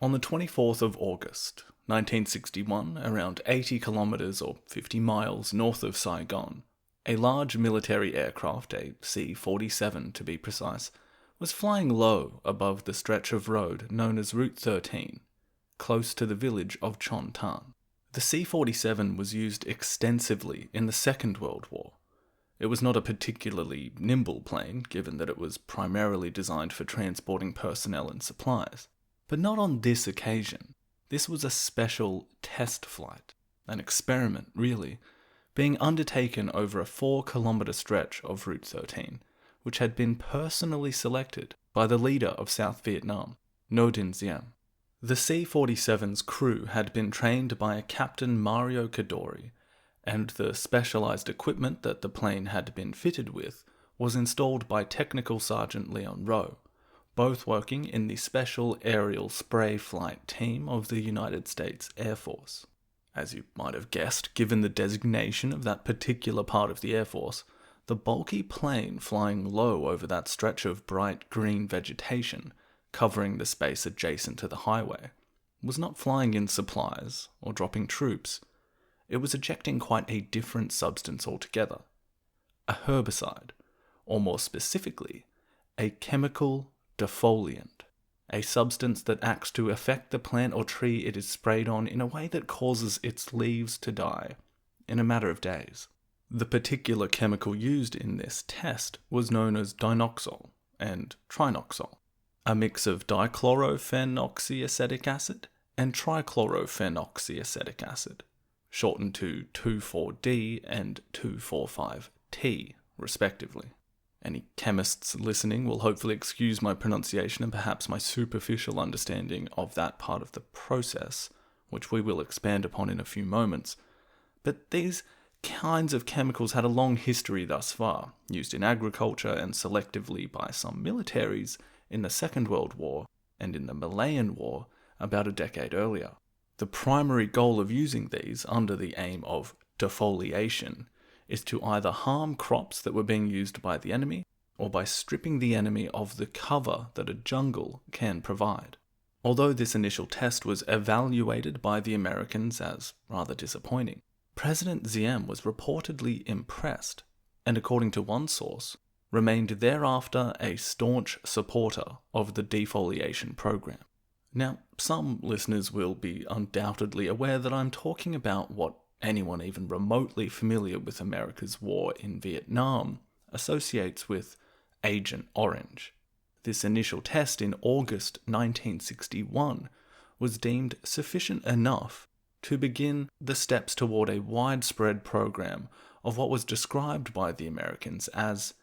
On the 24th of August, 1961, around 80 kilometers or 50 miles north of Saigon, a large military aircraft, a C-47 to be precise, was flying low above the stretch of road known as Route 13, close to the village of Chon Tan. The C-47 was used extensively in the Second World War. It was not a particularly nimble plane, given that it was primarily designed for transporting personnel and supplies. But not on this occasion. This was a special test flight, an experiment really, being undertaken over a 4-kilometer stretch of Route 13, which had been personally selected by the leader of South Vietnam, Ngo Dinh Diem. The C-47's crew had been trained by a Captain Mario Kadori, and the specialized equipment that the plane had been fitted with was installed by Technical Sergeant Leon Rowe, both working in the Special Aerial Spray Flight Team of the United States Air Force. As you might have guessed, given the designation of that particular part of the Air Force, the bulky plane flying low over that stretch of bright green vegetation, covering the space adjacent to the highway, was not flying in supplies or dropping troops. It was ejecting quite a different substance altogether. A herbicide, or more specifically, a chemical defoliant, a substance that acts to affect the plant or tree it is sprayed on in a way that causes its leaves to die in a matter of days. The particular chemical used in this test was known as dinoxol and trinoxol, a mix of dichlorophenoxyacetic acid and trichlorophenoxyacetic acid, shortened to 2,4-D and 2,4,5-T, respectively. Any chemists listening will hopefully excuse my pronunciation and perhaps my superficial understanding of that part of the process, which we will expand upon in a few moments. But these kinds of chemicals had a long history thus far, used in agriculture and selectively by some militaries in the Second World War and in the Malayan War about a decade earlier. The primary goal of using these under the aim of defoliation is to either harm crops that were being used by the enemy or by stripping the enemy of the cover that a jungle can provide. Although this initial test was evaluated by the Americans as rather disappointing, President Diem was reportedly impressed, and according to one source, remained thereafter a staunch supporter of the defoliation program. Now, some listeners will be undoubtedly aware that I'm talking about what anyone even remotely familiar with America's war in Vietnam associates with Agent Orange. This initial test in August 1961 was deemed sufficient enough to begin the steps toward a widespread program of what was described by the Americans as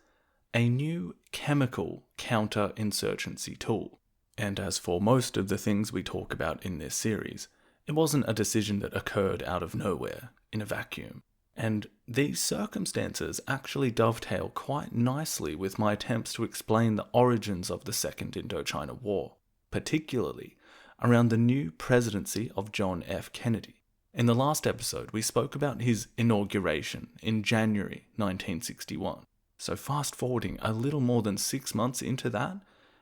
a new chemical counterinsurgency tool. And as for most of the things we talk about in this series, it wasn't a decision that occurred out of nowhere, in a vacuum. And these circumstances actually dovetail quite nicely with my attempts to explain the origins of the Second Indochina War, particularly around the new presidency of John F. Kennedy. In the last episode, we spoke about his inauguration in January 1961. So fast forwarding a little more than 6 months into that,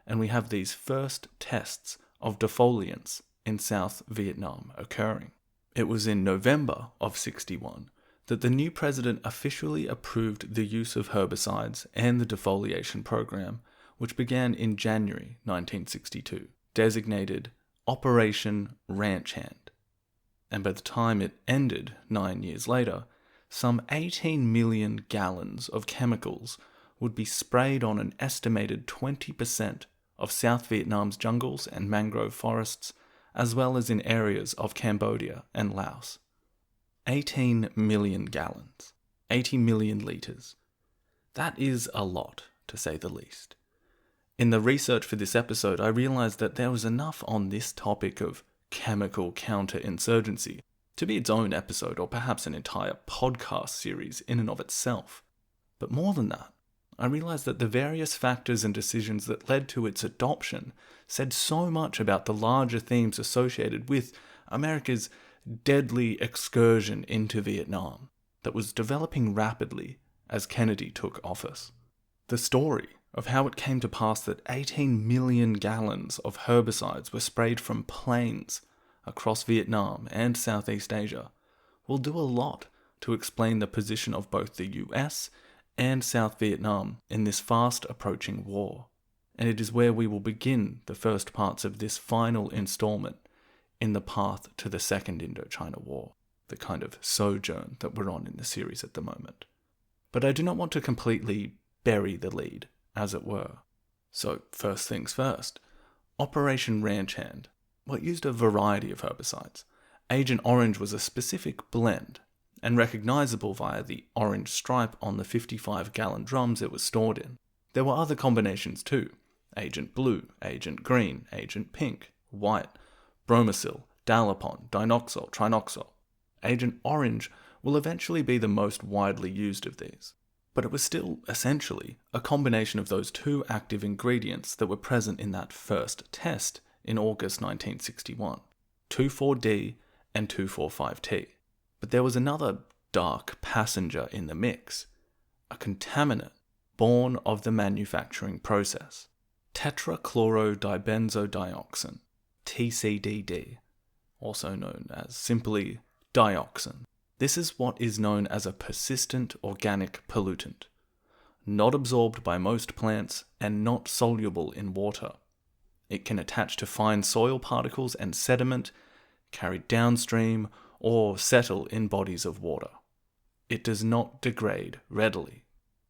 and we have these first tests of defoliants in South Vietnam occurring. It was in November of 61 that the new president officially approved the use of herbicides and the defoliation program, which began in January 1962, designated Operation Ranch Hand. And by the time it ended 9 years later, some 18 million gallons of chemicals would be sprayed on an estimated 20% of South Vietnam's jungles and mangrove forests, as well as in areas of Cambodia and Laos. 18 million gallons. 80 million litres. That is a lot, to say the least. In the research for this episode, I realised that there was enough on this topic of chemical counterinsurgency to be its own episode or perhaps an entire podcast series in and of itself. But more than that, I realized that the various factors and decisions that led to its adoption said so much about the larger themes associated with America's deadly excursion into Vietnam that was developing rapidly as Kennedy took office. The story of how it came to pass that 18 million gallons of herbicides were sprayed from planes across Vietnam and Southeast Asia will do a lot to explain the position of both the US and South Vietnam in this fast approaching war. And it is where we will begin the first parts of this final installment in the path to the Second Indochina War, the kind of sojourn that we're on in the series at the moment. But I do not want to completely bury the lead, as it were. So first things first, Operation Ranch Hand, used a variety of herbicides. Agent Orange was a specific blend, and recognizable via the orange stripe on the 55-gallon drums it was stored in. There were other combinations too: Agent Blue, Agent Green, Agent Pink, White, Bromacil, Dalapon, Dinoxol, Trinoxol. Agent Orange will eventually be the most widely used of these, but it was still, essentially, a combination of those two active ingredients that were present in that first test in August 1961, 2,4-D and 2,4,5-T. But there was another dark passenger in the mix, a contaminant born of the manufacturing process: tetrachlorodibenzodioxin, TCDD, also known as simply dioxin. This is what is known as a persistent organic pollutant, not absorbed by most plants and not soluble in water. It can attach to fine soil particles and sediment, carry downstream, or settle in bodies of water. It does not degrade readily.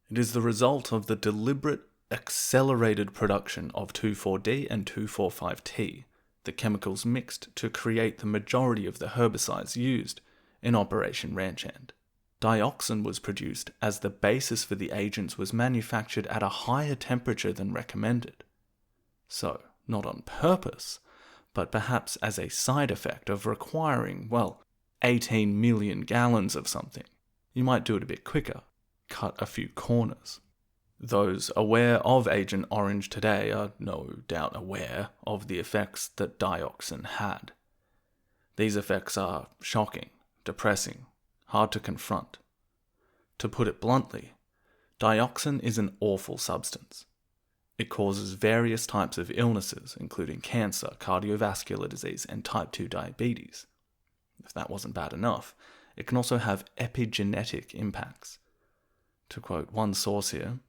It is the result of the deliberate, accelerated production of 2,4-D and 2,4,5-T, the chemicals mixed to create the majority of the herbicides used in Operation Ranch Hand. Dioxin was produced as the basis for the agents was manufactured at a higher temperature than recommended. So, not on purpose, but perhaps as a side effect of requiring, 18 million gallons of something. You might do it a bit quicker, cut a few corners. Those aware of Agent Orange today are no doubt aware of the effects that dioxin had. These effects are shocking, depressing, hard to confront. To put it bluntly, dioxin is an awful substance. It causes various types of illnesses, including cancer, cardiovascular disease, and type 2 diabetes. If that wasn't bad enough, it can also have epigenetic impacts. To quote one source here,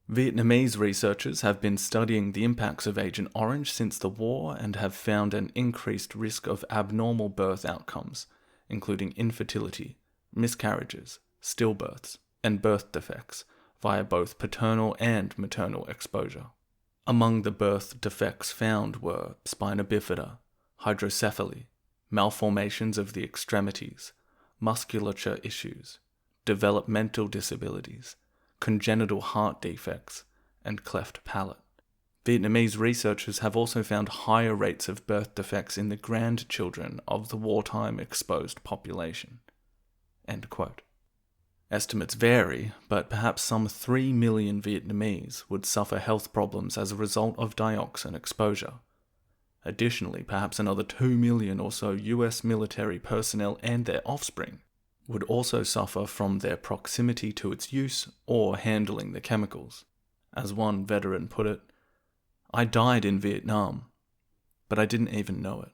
Vietnamese researchers have been studying the impacts of Agent Orange since the war and have found an increased risk of abnormal birth outcomes, including infertility, miscarriages, stillbirths, and birth defects via both paternal and maternal exposure. Among the birth defects found were spina bifida, hydrocephaly, malformations of the extremities, musculature issues, developmental disabilities, congenital heart defects, and cleft palate. Vietnamese researchers have also found higher rates of birth defects in the grandchildren of the wartime exposed population. End quote. Estimates vary, but perhaps some 3 million Vietnamese would suffer health problems as a result of dioxin exposure. Additionally, perhaps another 2 million or so US military personnel and their offspring would also suffer from their proximity to its use or handling the chemicals. As one veteran put it, "I died in Vietnam, but I didn't even know it."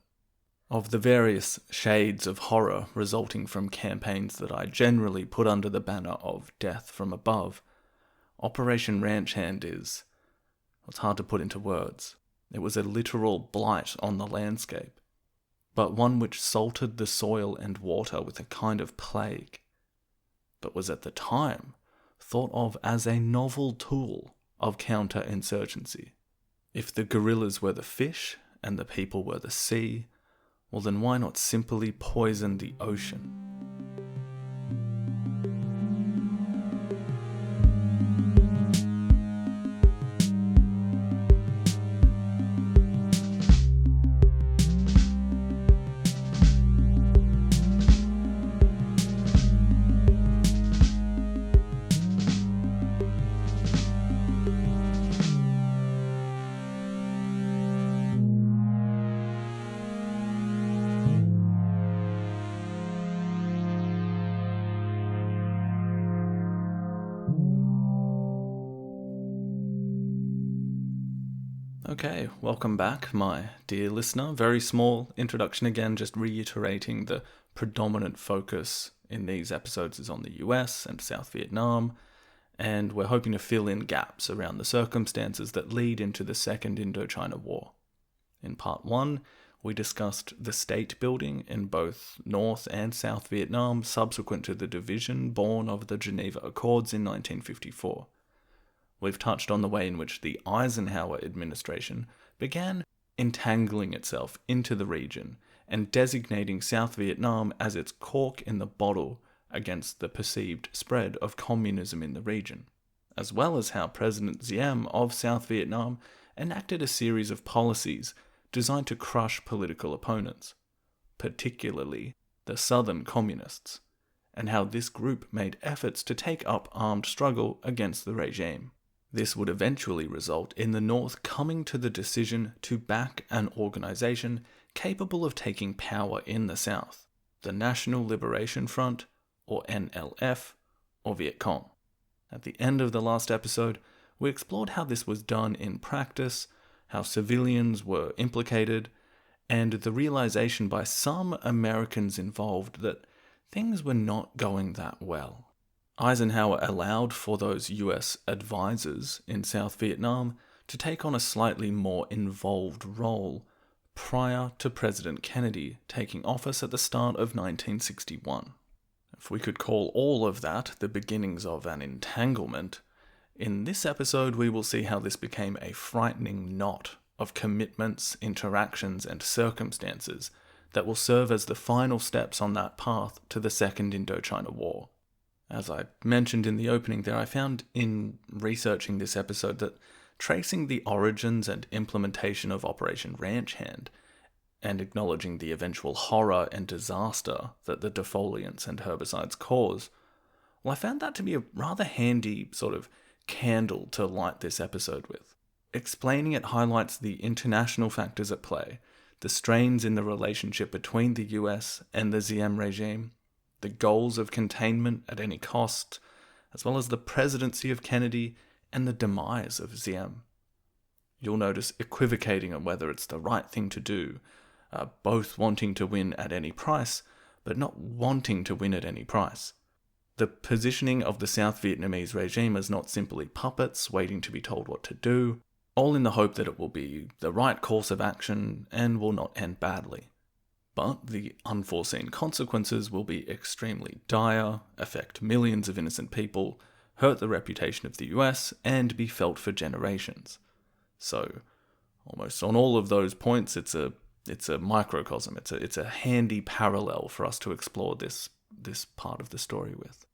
Of the various shades of horror resulting from campaigns that I generally put under the banner of death from above, Operation Ranch Hand it's hard to put into words. It was a literal blight on the landscape, but one which salted the soil and water with a kind of plague, but was at the time thought of as a novel tool of counterinsurgency. If the guerrillas were the fish and the people were the sea, well then why not simply poison the ocean? Okay, welcome back, my dear listener. Very small introduction again, just reiterating the predominant focus in these episodes is on the US and South Vietnam, and we're hoping to fill in gaps around the circumstances that lead into the Second Indochina War. In part 1, we discussed the state building in both North and South Vietnam subsequent to the division born of the Geneva Accords in 1954. We've touched on the way in which the Eisenhower administration began entangling itself into the region and designating South Vietnam as its cork in the bottle against the perceived spread of communism in the region, as well as how President Diem of South Vietnam enacted a series of policies designed to crush political opponents, particularly the Southern Communists, and how this group made efforts to take up armed struggle against the regime. This would eventually result in the North coming to the decision to back an organization capable of taking power in the South, the National Liberation Front, or NLF, or Viet Cong. At the end of the last episode, we explored how this was done in practice, how civilians were implicated, and the realization by some Americans involved that things were not going that well. Eisenhower allowed for those US advisors in South Vietnam to take on a slightly more involved role prior to President Kennedy taking office at the start of 1961. If we could call all of that the beginnings of an entanglement, in this episode we will see how this became a frightening knot of commitments, interactions, and circumstances that will serve as the final steps on that path to the Second Indochina War. As I mentioned in the opening there, I found in researching this episode that tracing the origins and implementation of Operation Ranch Hand and acknowledging the eventual horror and disaster that the defoliants and herbicides cause, well, I found that to be a rather handy sort of candle to light this episode with. Explaining it highlights the international factors at play, the strains in the relationship between the US and the Diem regime, the goals of containment at any cost, as well as the presidency of Kennedy and the demise of Diem. You'll notice equivocating on whether it's the right thing to do, both wanting to win at any price, but not wanting to win at any price. The positioning of the South Vietnamese regime as not simply puppets waiting to be told what to do, all in the hope that it will be the right course of action and will not end badly. But the unforeseen consequences will be extremely dire, affect millions of innocent people, hurt the reputation of the US, and be felt for generations. So, almost on all of those points, it's a microcosm. It's a handy parallel for us to explore this part of the story with.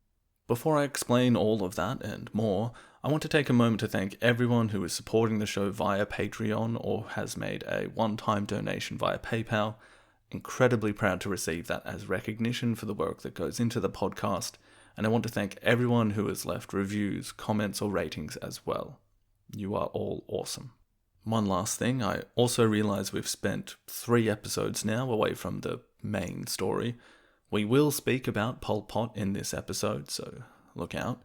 Before I explain all of that and more, I want to take a moment to thank everyone who is supporting the show via Patreon or has made a one-time donation via PayPal. Incredibly proud to receive that as recognition for the work that goes into the podcast, and I want to thank everyone who has left reviews, comments, or ratings as well. You are all awesome. One last thing, I also realize we've spent 3 episodes now away from the main story. We will speak about Pol Pot in this episode, so look out.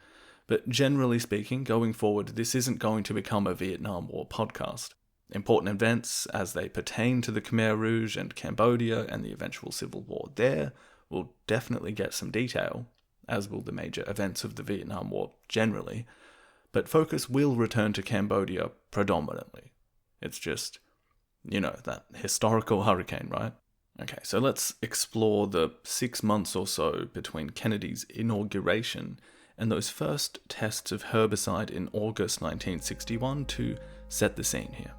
But generally speaking, going forward, this isn't going to become a Vietnam War podcast. Important events as they pertain to the Khmer Rouge and Cambodia and the eventual civil war there will definitely get some detail, as will the major events of the Vietnam War generally, but focus will return to Cambodia predominantly. It's just, that historical hurricane, right? Okay, so let's explore the 6 months or so between Kennedy's inauguration and those first tests of herbicide in August 1961 to set the scene here.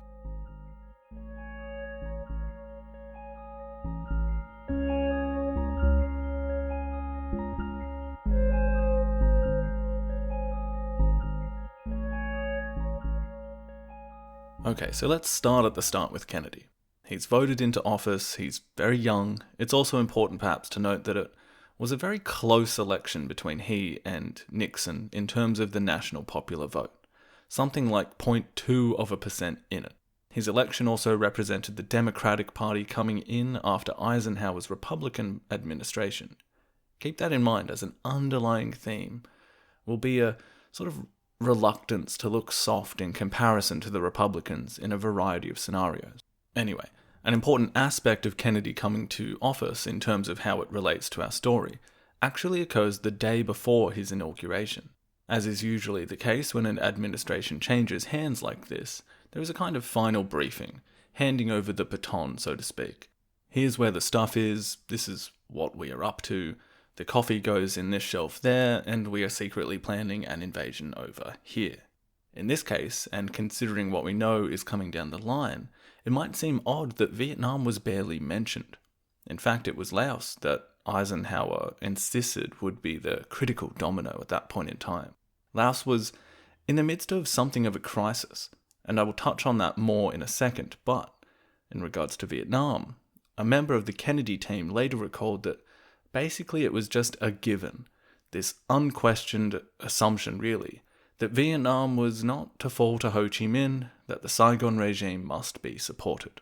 Okay, so let's start at the start with Kennedy. He's voted into office, he's very young. It's also important perhaps to note that it was a very close election between he and Nixon in terms of the national popular vote. Something like 0.2% in it. His election also represented the Democratic Party coming in after Eisenhower's Republican administration. Keep that in mind as an underlying theme. Will be a sort of reluctance to look soft in comparison to the Republicans in a variety of scenarios. Anyway, an important aspect of Kennedy coming to office in terms of how it relates to our story actually occurs the day before his inauguration. As is usually the case when an administration changes hands like this, there is a kind of final briefing, handing over the baton, so to speak. Here's where the stuff is, this is what we are up to, the coffee goes in this shelf there, and we are secretly planning an invasion over here. In this case, and considering what we know is coming down the line, it might seem odd that Vietnam was barely mentioned. In fact, it was Laos that Eisenhower insisted would be the critical domino at that point in time. Laos was in the midst of something of a crisis, and I will touch on that more in a second, but in regards to Vietnam, a member of the Kennedy team later recalled that basically it was just a given, this unquestioned assumption really, that Vietnam was not to fall to Ho Chi Minh, that the Saigon regime must be supported.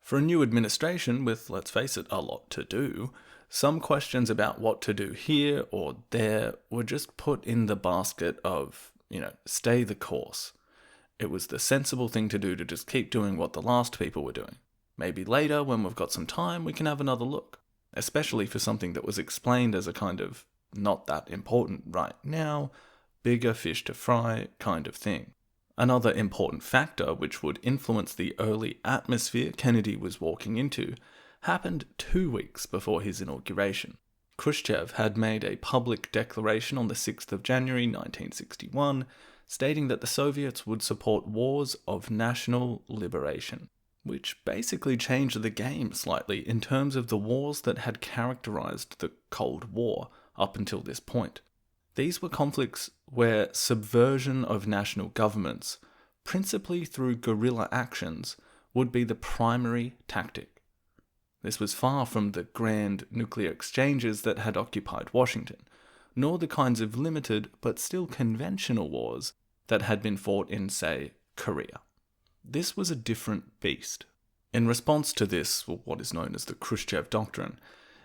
For a new administration with, let's face it, a lot to do, some questions about what to do here or there were just put in the basket of, stay the course. It was the sensible thing to do to just keep doing what the last people were doing. Maybe later, when we've got some time, we can have another look, especially for something that was explained as a kind of not that important right now, bigger fish to fry kind of thing. Another important factor which would influence the early atmosphere Kennedy was walking into happened 2 weeks before his inauguration. Khrushchev had made a public declaration on the 6th of January 1961, stating that the Soviets would support wars of national liberation, which basically changed the game slightly in terms of the wars that had characterized the Cold War up until this point. These were conflicts where subversion of national governments, principally through guerrilla actions, would be the primary tactic. This was far from the grand nuclear exchanges that had occupied Washington, nor the kinds of limited but still conventional wars that had been fought in, say, Korea. This was a different beast. In response to this, what is known as the Khrushchev Doctrine,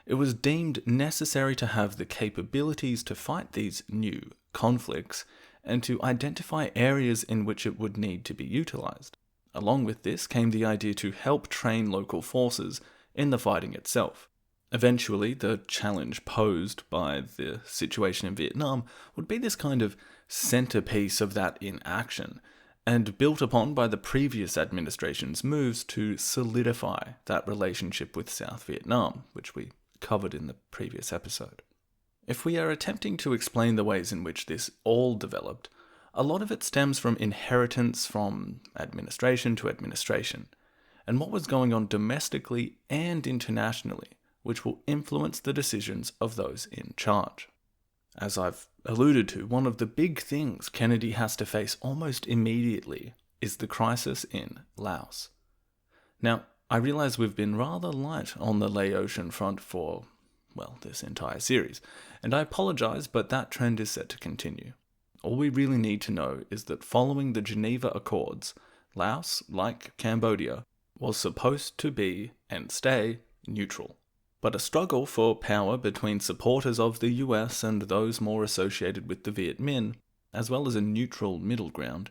it was deemed necessary to have the capabilities to fight these new conflicts and to identify areas in which it would need to be utilized. Along with this came the idea to help train local forces in the fighting itself. Eventually, the challenge posed by the situation in Vietnam would be this kind of centerpiece of that in action, and built upon by the previous administration's moves to solidify that relationship with South Vietnam, which we covered in the previous episode. If we are attempting to explain the ways in which this all developed, a lot of it stems from inheritance from administration to administration, and what was going on domestically and internationally, which will influence the decisions of those in charge. As I've alluded to, one of the big things Kennedy has to face almost immediately is the crisis in Laos. Now, I realize we've been rather light on the Laotian front for, this entire series, and I apologize, but that trend is set to continue. All we really need to know is that following the Geneva Accords, Laos, like Cambodia, was supposed to be, and stay, neutral. But a struggle for power between supporters of the US and those more associated with the Viet Minh, as well as a neutral middle ground,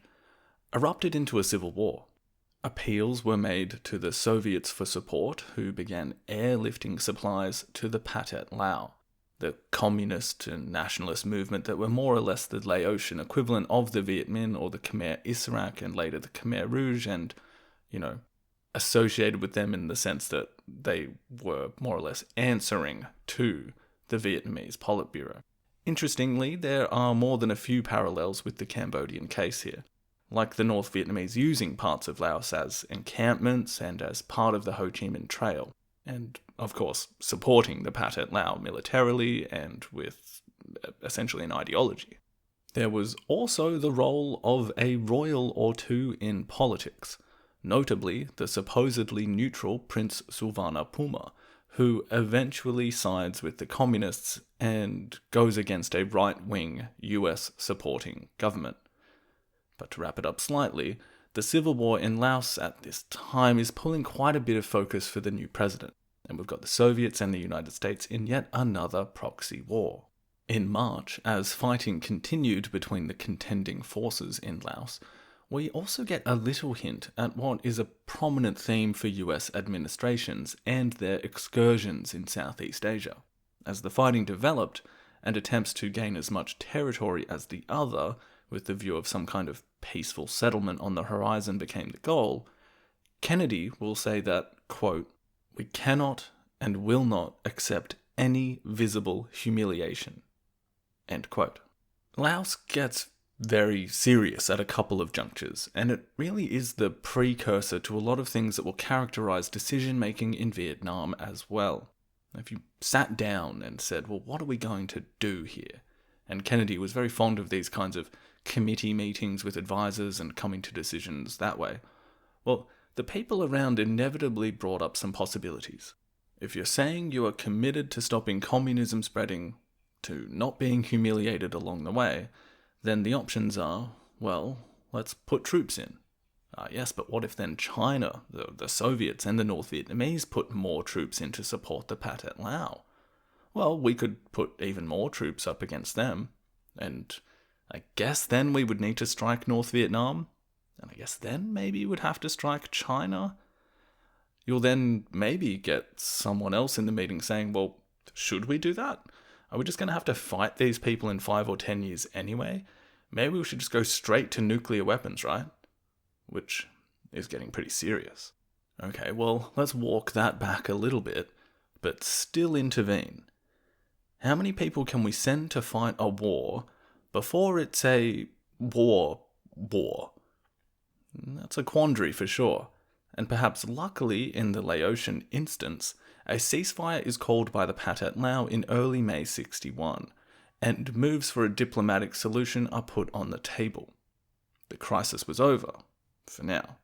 erupted into a civil war. Appeals were made to the Soviets for support, who began airlifting supplies to the Pathet Lao, the communist and nationalist movement that were more or less the Laotian equivalent of the Viet Minh or the Khmer Issarak and later the Khmer Rouge, and, associated with them in the sense that they were more or less answering to the Vietnamese Politburo. Interestingly, there are more than a few parallels with the Cambodian case here, like the North Vietnamese using parts of Laos as encampments and as part of the Ho Chi Minh Trail, and, of course, supporting the Pathet Lao militarily and with essentially an ideology. There was also the role of a royal or two in politics, notably the supposedly neutral Prince Suvarnabhuma, who eventually sides with the communists and goes against a right-wing US-supporting government. But to wrap it up slightly, the civil war in Laos at this time is pulling quite a bit of focus for the new president, and we've got the Soviets and the United States in yet another proxy war. In March, as fighting continued between the contending forces in Laos, we also get a little hint at what is a prominent theme for US administrations and their excursions in Southeast Asia. As the fighting developed, and attempts to gain as much territory as the other, with the view of some kind of peaceful settlement on the horizon became the goal, Kennedy will say that, quote, "We cannot and will not accept any visible humiliation," end quote. Laos gets very serious at a couple of junctures, and it really is the precursor to a lot of things that will characterize decision-making in Vietnam as well. If you sat down and said, well, what are we going to do here? And Kennedy was very fond of these kinds of committee meetings with advisors and coming to decisions that way. Well, the people around inevitably brought up some possibilities. If you're saying you are committed to stopping communism spreading, to not being humiliated along the way, then the options are, well, let's put troops in. Yes, but what if then China, the Soviets and the North Vietnamese put more troops in to support the Pathet Lao? Well, we could put even more troops up against them, and I guess then we would need to strike North Vietnam, and I guess then maybe you would have to strike China. You'll then maybe get someone else in the meeting saying, well, should we do that? Are we just going to have to fight these people in 5 or 10 years anyway? Maybe we should just go straight to nuclear weapons, right? Which is getting pretty serious. Okay, well, let's walk that back a little bit, but still intervene. How many people can we send to fight a war before it's a war? That's a quandary for sure. And perhaps luckily, in the Laotian instance, a ceasefire is called by the Pathet Lao in early May 61, and moves for a diplomatic solution are put on the table. The crisis was over, for now,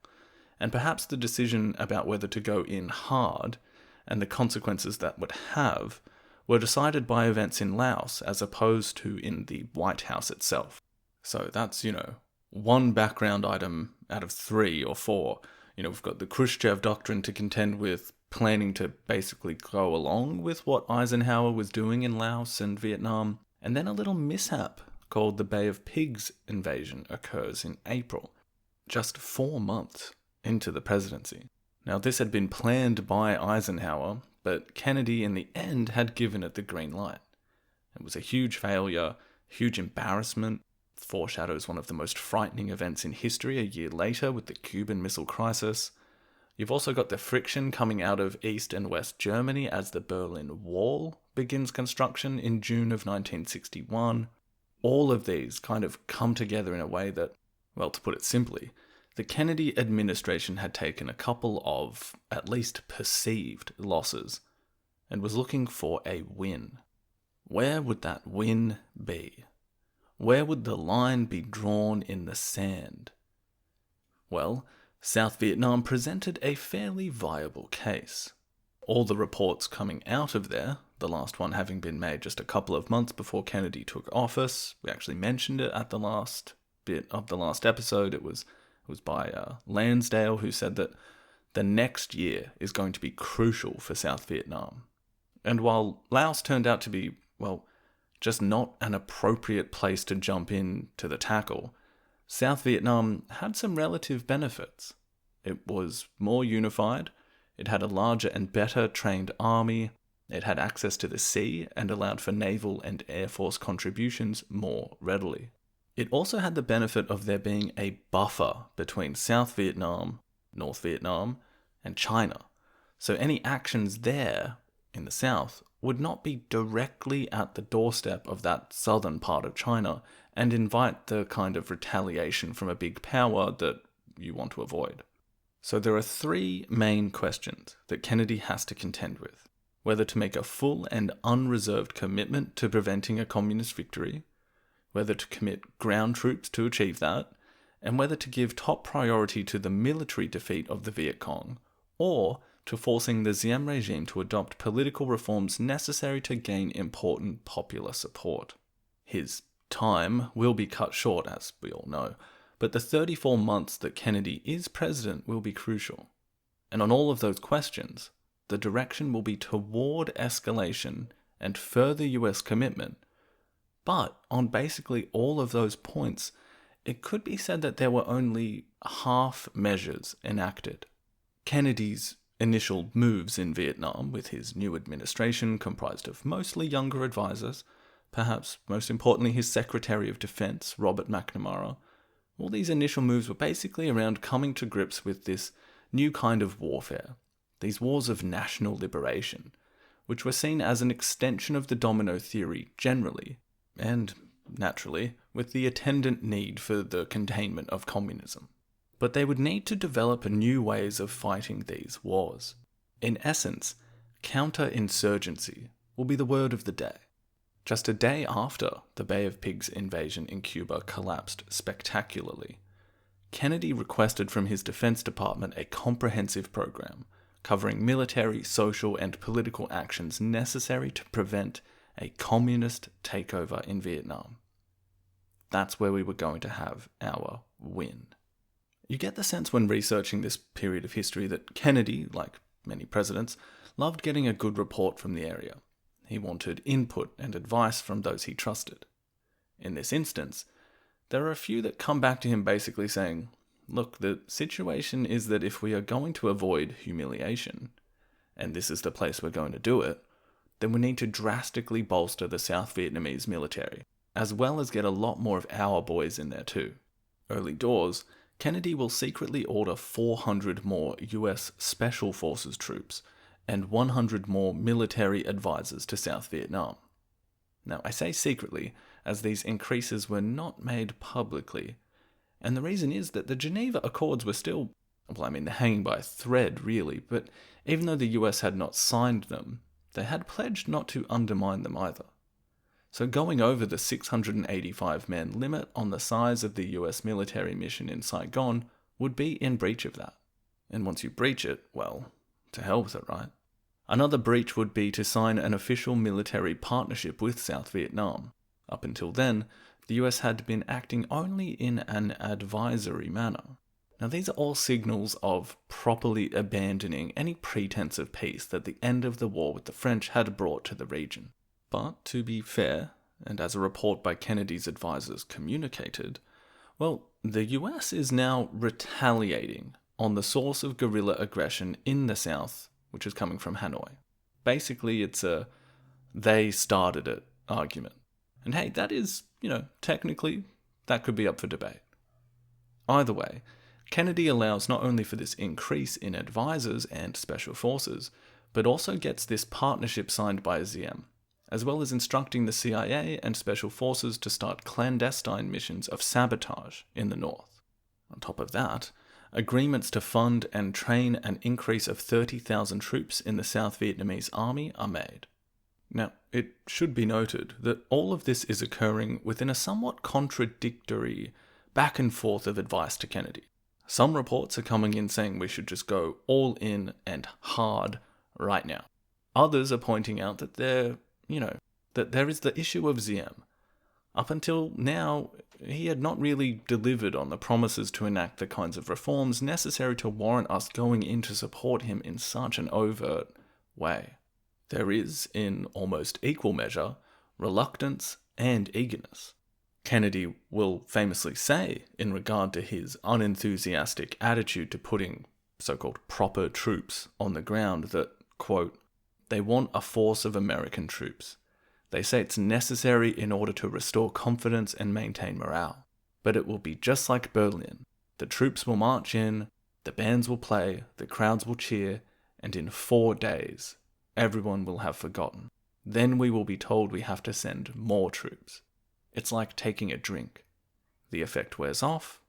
and perhaps the decision about whether to go in hard, and the consequences that would have, were decided by events in Laos as opposed to in the White House itself. So that's, one background item out of 3 or 4. We've got the Khrushchev Doctrine to contend with, planning to basically go along with what Eisenhower was doing in Laos and Vietnam, and then a little mishap called the Bay of Pigs invasion occurs in April, just 4 months into the presidency. Now, this had been planned by Eisenhower, but Kennedy in the end had given it the green light. It was a huge failure, huge embarrassment, foreshadows one of the most frightening events in history a year later with the Cuban Missile Crisis. You've also got the friction coming out of East and West Germany as the Berlin Wall begins construction in June of 1961. All of these kind of come together in a way that, well, to put it simply, the Kennedy administration had taken a couple of, at least perceived, losses, and was looking for a win. Where would that win be? Where would the line be drawn in the sand? Well, South Vietnam presented a fairly viable case. All the reports coming out of there, the last one having been made just a couple of months before Kennedy took office, we actually mentioned it at the last bit of the last episode, it was by Lansdale, who said that the next year is going to be crucial for South Vietnam. And while Laos turned out to be, well, just not an appropriate place to jump in to the tackle, South Vietnam had some relative benefits. It was more unified, it had a larger and better trained army, it had access to the sea and allowed for naval and air force contributions more readily. It also had the benefit of there being a buffer between South Vietnam, North Vietnam, and China. So any actions there in the south would not be directly at the doorstep of that southern part of China and invite the kind of retaliation from a big power that you want to avoid. So there are 3 main questions that Kennedy has to contend with: whether to make a full and unreserved commitment to preventing a communist victory, whether to commit ground troops to achieve that, and whether to give top priority to the military defeat of the Viet Cong, or to forcing the Diem Regime to adopt political reforms necessary to gain important popular support. His time will be cut short, as we all know, but the 34 months that Kennedy is president will be crucial. And on all of those questions, the direction will be toward escalation and further US commitment, But on basically all of those points, it could be said that there were only half measures enacted. Kennedy's initial moves in Vietnam, with his new administration comprised of mostly younger advisors, perhaps most importantly his Secretary of Defense, Robert McNamara, all these initial moves were basically around coming to grips with this new kind of warfare, these wars of national liberation, which were seen as an extension of the domino theory generally, and, naturally, with the attendant need for the containment of communism. But they would need to develop new ways of fighting these wars. In essence, counterinsurgency will be the word of the day. Just a day after the Bay of Pigs invasion in Cuba collapsed spectacularly, Kennedy requested from his Defense Department a comprehensive program covering military, social, and political actions necessary to prevent a communist takeover in Vietnam. That's where we were going to have our win. You get the sense when researching this period of history that Kennedy, like many presidents, loved getting a good report from the area. He wanted input and advice from those he trusted. In this instance, there are a few that come back to him basically saying, look, the situation is that if we are going to avoid humiliation, and this is the place we're going to do it, then we need to drastically bolster the South Vietnamese military, as well as get a lot more of our boys in there too. Early doors, Kennedy will secretly order 400 more US Special Forces troops and 100 more military advisors to South Vietnam. Now, I say secretly, as these increases were not made publicly, and the reason is that the Geneva Accords were still, they're hanging by a thread really, but even though the US had not signed them, they had pledged not to undermine them either. So going over the 685 men limit on the size of the US military mission in Saigon would be in breach of that. And once you breach it, well, to hell with it, right? Another breach would be to sign an official military partnership with South Vietnam. Up until then, the US had been acting only in an advisory manner. Now these are all signals of properly abandoning any pretense of peace that the end of the war with the French had brought to the region. But to be fair, and as a report by Kennedy's advisors communicated, well, the US is now retaliating on the source of guerrilla aggression in the South, which is coming from Hanoi. Basically, it's a they started it argument. And hey, that is, technically, that could be up for debate. Either way, Kennedy allows not only for this increase in advisors and special forces, but also gets this partnership signed by Diem, as well as instructing the CIA and special forces to start clandestine missions of sabotage in the north. On top of that, agreements to fund and train an increase of 30,000 troops in the South Vietnamese army are made. Now, it should be noted that all of this is occurring within a somewhat contradictory back and forth of advice to Kennedy. Some reports are coming in saying we should just go all in and hard right now. Others are pointing out that there is the issue of Diem. Up until now, he had not really delivered on the promises to enact the kinds of reforms necessary to warrant us going in to support him in such an overt way. There is, in almost equal measure, reluctance and eagerness. Kennedy will famously say, in regard to his unenthusiastic attitude to putting so-called proper troops on the ground, that, quote, they want a force of American troops. They say it's necessary in order to restore confidence and maintain morale. But it will be just like Berlin. The troops will march in, the bands will play, the crowds will cheer, and in 4 days, everyone will have forgotten. Then we will be told we have to send more troops. It's like taking a drink. The effect wears off,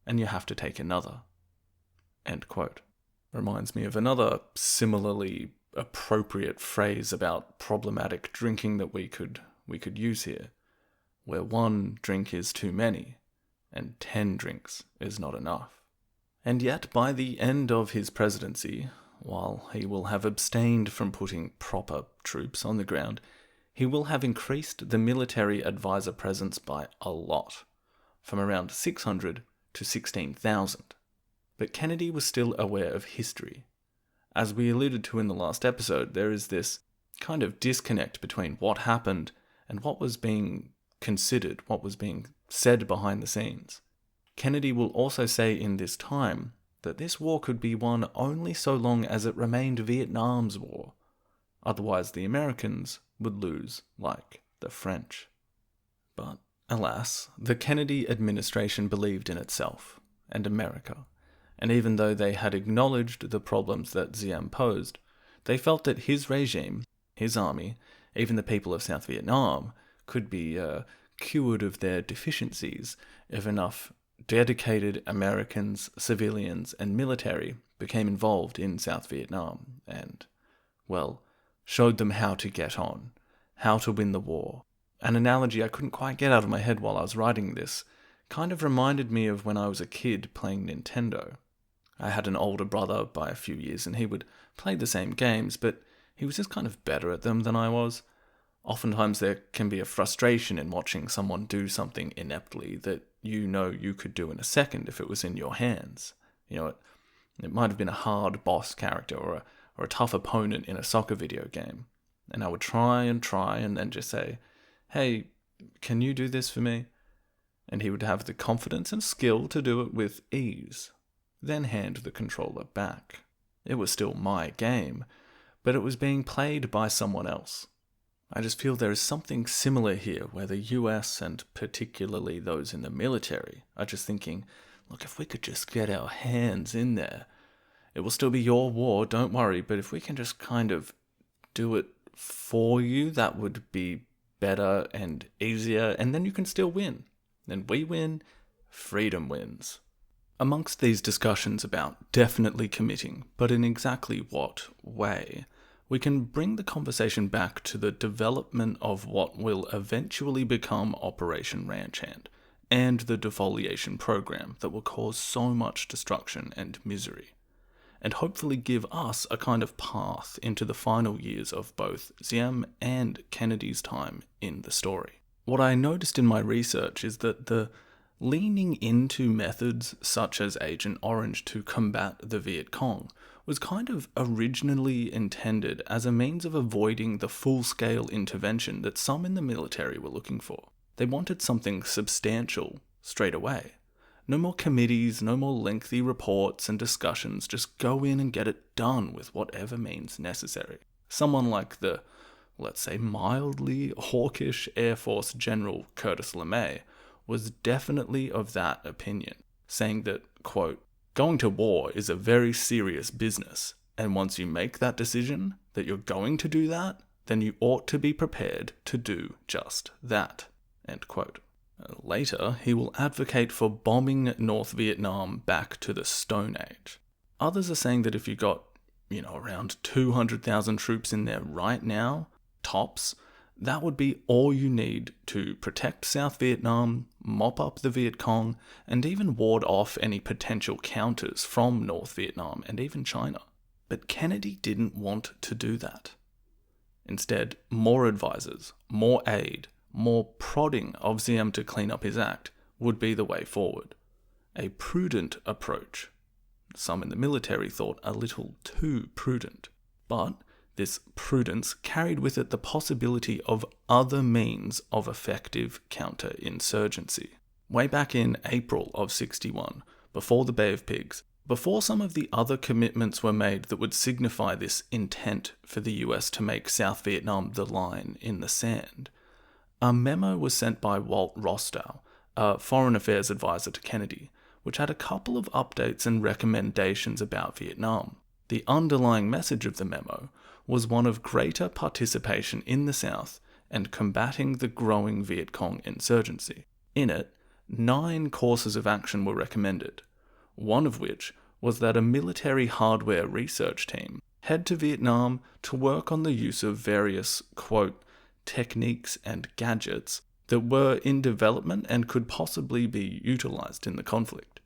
and you have to take another. End quote. Reminds me of another similarly appropriate phrase about problematic drinking that we could use here, where 1 drink is too many, and 10 drinks is not enough. And yet, by the end of his presidency, while he will have abstained from putting proper troops on the ground, he will have increased the military advisor presence by a lot, from around 600 to 16,000. But Kennedy was still aware of history. As we alluded to in the last episode, there is this kind of disconnect between what happened and what was being considered what was being said behind the scenes. Kennedy will also say in this time that this war could be won only so long as it remained Vietnam's war. Otherwise, the Americans would lose like the French. But, alas, the Kennedy administration believed in itself and America, and even though they had acknowledged the problems that Diem posed, they felt that his regime, his army, even the people of South Vietnam, could be cured of their deficiencies if enough dedicated Americans, civilians, and military became involved in South Vietnam and, well, showed them how to get on, how to win the war. An analogy I couldn't quite get out of my head while I was writing this kind of reminded me of when I was a kid playing Nintendo. I had an older brother by a few years and he would play the same games, but he was just kind of better at them than I was. Oftentimes there can be a frustration in watching someone do something ineptly that you know you could do in a second if it was in your hands. It might have been a hard boss character or a tough opponent in a soccer video game. And I would try and then just say, "Hey, can you do this for me?" And he would have the confidence and skill to do it with ease, then hand the controller back. It was still my game, but it was being played by someone else. I just feel there is something similar here where the US and particularly those in the military are just thinking, look, if we could just get our hands in there, it will still be your war, don't worry, but if we can just kind of do it for you, that would be better and easier, and then you can still win. Then we win, freedom wins. Amongst these discussions about definitely committing, but in exactly what way, we can bring the conversation back to the development of what will eventually become Operation Ranch Hand and the defoliation program that will cause so much destruction and misery, and hopefully give us a kind of path into the final years of both Diem and Kennedy's time in the story. What I noticed in my research is that the leaning into methods such as Agent Orange to combat the Viet Cong was kind of originally intended as a means of avoiding the full-scale intervention that some in the military were looking for. They wanted something substantial straight away. No more committees, no more lengthy reports and discussions, just go in and get it done with whatever means necessary. Someone like the, let's say, mildly hawkish Air Force General Curtis LeMay was definitely of that opinion, saying that, quote, "Going to war is a very serious business, and once you make that decision that you're going to do that, then you ought to be prepared to do just that," end quote. Later, he will advocate for bombing North Vietnam back to the Stone Age. Others are saying that if you got, around 200,000 troops in there right now, tops, that would be all you need to protect South Vietnam, mop up the Viet Cong, and even ward off any potential counters from North Vietnam and even China. But Kennedy didn't want to do that. Instead, more advisors, more aid, more prodding of Diem to clean up his act would be the way forward. A prudent approach. Some in the military thought a little too prudent. But this prudence carried with it the possibility of other means of effective counterinsurgency. Way back in April of 61, before the Bay of Pigs, before some of the other commitments were made that would signify this intent for the US to make South Vietnam the line in the sand, a memo was sent by Walt Rostow, a foreign affairs advisor to Kennedy, which had a couple of updates and recommendations about Vietnam. The underlying message of the memo was one of greater participation in the South and combating the growing Viet Cong insurgency. In it, 9 courses of action were recommended, one of which was that a military hardware research team head to Vietnam to work on the use of various, quote, techniques and gadgets that were in development and could possibly be utilized in the conflict.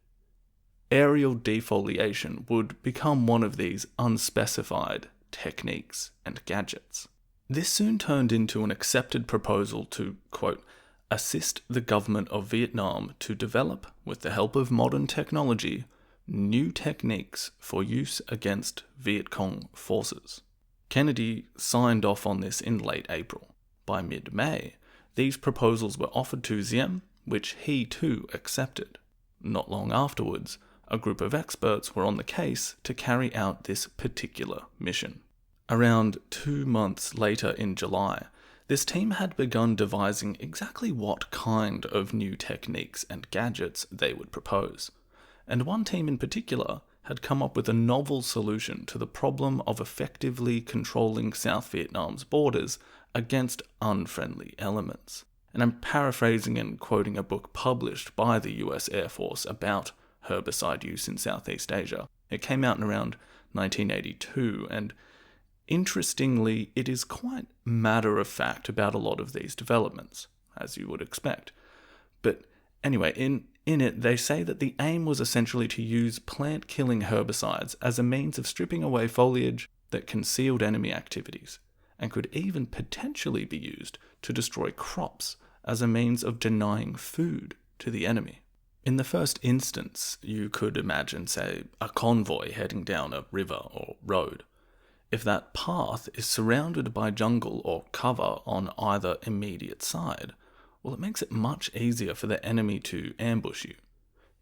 Aerial defoliation would become one of these unspecified techniques and gadgets. This soon turned into an accepted proposal to, quote, assist the government of Vietnam to develop, with the help of modern technology, new techniques for use against Viet Cong forces. Kennedy signed off on this in late April. By mid-May, These proposals were offered to Diem, which he too accepted. Not long afterwards, a group of experts were on the case to carry out this particular mission. Around 2 months later in July, this team had begun devising exactly what kind of new techniques and gadgets they would propose. And one team in particular had come up with a novel solution to the problem of effectively controlling South Vietnam's borders against unfriendly elements. And I'm paraphrasing and quoting a book published by the US Air Force about herbicide use in Southeast Asia. It came out in around 1982, and interestingly, it is quite matter-of-fact about a lot of these developments, as you would expect. But anyway, in it, they say that the aim was essentially to use plant-killing herbicides as a means of stripping away foliage that concealed enemy activities, and could even potentially be used to destroy crops as a means of denying food to the enemy. In the first instance, you could imagine, say, a convoy heading down a river or road. If that path is surrounded by jungle or cover on either immediate side, well, it makes it much easier for the enemy to ambush you.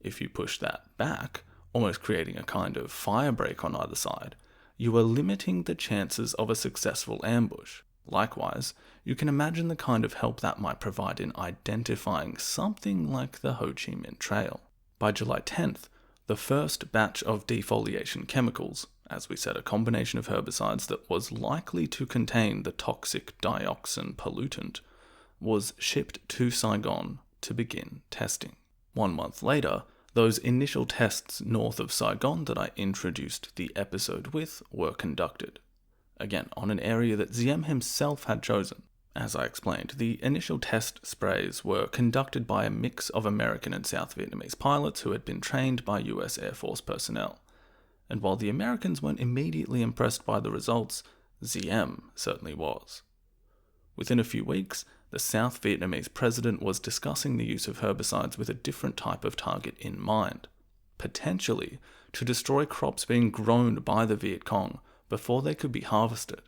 If you push that back, almost creating a kind of firebreak on either side, you are limiting the chances of a successful ambush. Likewise, you can imagine the kind of help that might provide in identifying something like the Ho Chi Minh Trail. By July 10th, the first batch of defoliation chemicals, as we said, a combination of herbicides that was likely to contain the toxic dioxin pollutant, was shipped to Saigon to begin testing. 1 month later, those initial tests north of Saigon that I introduced the episode with were conducted. Again, on an area that Diem himself had chosen. As I explained, the initial test sprays were conducted by a mix of American and South Vietnamese pilots who had been trained by US Air Force personnel. And while the Americans weren't immediately impressed by the results, Diem certainly was. Within a few weeks, the South Vietnamese president was discussing the use of herbicides with a different type of target in mind, potentially to destroy crops being grown by the Viet Cong before they could be harvested.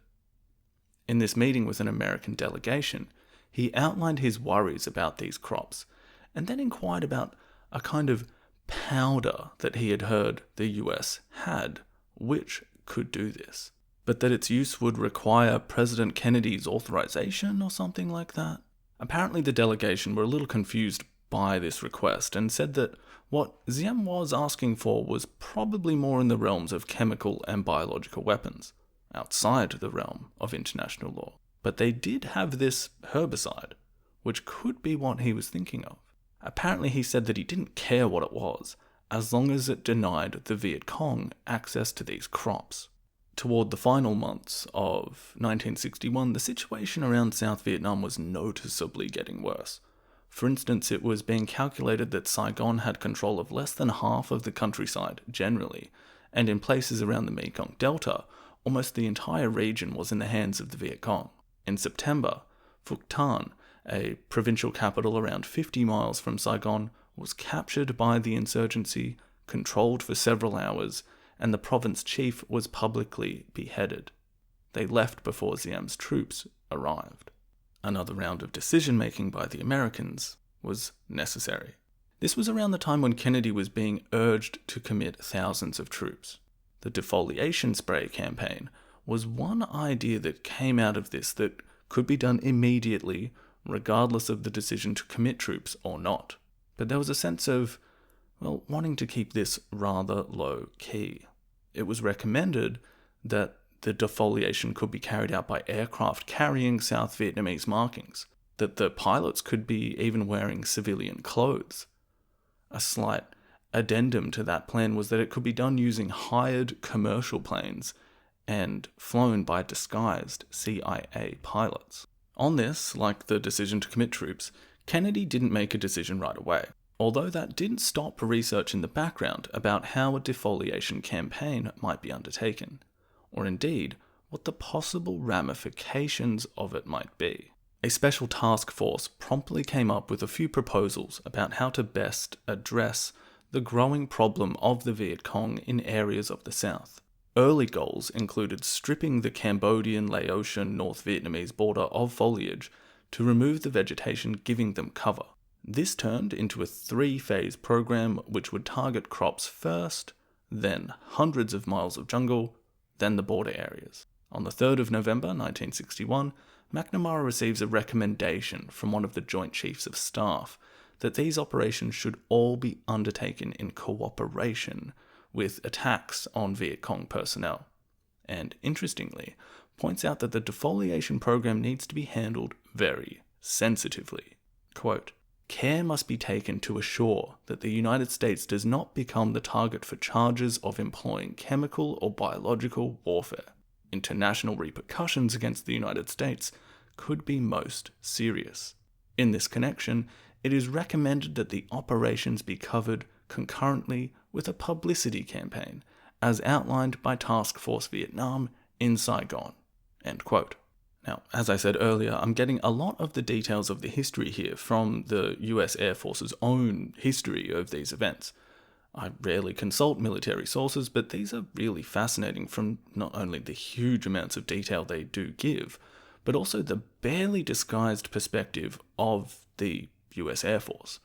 In this meeting with an American delegation, he outlined his worries about these crops, and then inquired about a kind of powder that he had heard the US had, which could do this, but that its use would require President Kennedy's authorization or something like that. Apparently the delegation were a little confused by this request and said that what Diem was asking for was probably more in the realms of chemical and biological weapons, outside the realm of international law. But they did have this herbicide, which could be what he was thinking of. Apparently he said that he didn't care what it was, as long as it denied the Viet Cong access to these crops. Toward the final months of 1961, the situation around South Vietnam was noticeably getting worse. For instance, it was being calculated that Saigon had control of less than half of the countryside generally, and in places around the Mekong Delta, almost the entire region was in the hands of the Viet Cong. In September, Phuoc Thanh, a provincial capital around 50 miles from Saigon, was captured by the insurgency, controlled for several hours, and the province chief was publicly beheaded. They left before Diem's troops arrived. Another round of decision-making by the Americans was necessary. This was around the time when Kennedy was being urged to commit thousands of troops. The defoliation spray campaign was one idea that came out of this that could be done immediately, regardless of the decision to commit troops or not. But there was a sense of, wanting to keep this rather low-key. It was recommended that the defoliation could be carried out by aircraft carrying South Vietnamese markings, that the pilots could be even wearing civilian clothes. A slight addendum to that plan was that it could be done using hired commercial planes and flown by disguised CIA pilots. On this, like the decision to commit troops, Kennedy didn't make a decision right away, although that didn't stop research in the background about how a defoliation campaign might be undertaken, or indeed what the possible ramifications of it might be. A special task force promptly came up with a few proposals about how to best address the growing problem of the Viet Cong in areas of the South. Early goals included stripping the Cambodian, Laotian, North Vietnamese border of foliage to remove the vegetation, giving them cover. This turned into a 3-phase program which would target crops first, then hundreds of miles of jungle, then the border areas. On the 3rd of November 1961, McNamara receives a recommendation from one of the Joint Chiefs of Staff that these operations should all be undertaken in cooperation with attacks on Viet Cong personnel, and interestingly, points out that the defoliation program needs to be handled very sensitively. Quote, "Care must be taken to assure that the United States does not become the target for charges of employing chemical or biological warfare. International repercussions against the United States could be most serious. In this connection, it is recommended that the operations be covered concurrently with a publicity campaign, as outlined by Task Force Vietnam in Saigon." End quote. Now, as I said earlier, I'm getting a lot of the details of the history here from the US Air Force's own history of these events. I rarely consult military sources, but these are really fascinating from not only the huge amounts of detail they do give, but also the barely disguised perspective of the US Air Force.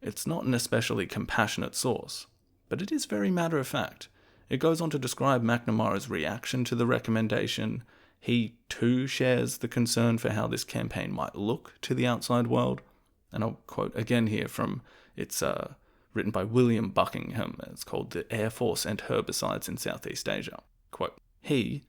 It's not an especially compassionate source, but it is very matter-of-fact. It goes on to describe McNamara's reaction to the recommendation. He too shares the concern for how this campaign might look to the outside world. And I'll quote again here from, it's written by William Buckingham. It's called The Air Force and Herbicides in Southeast Asia. Quote, "He,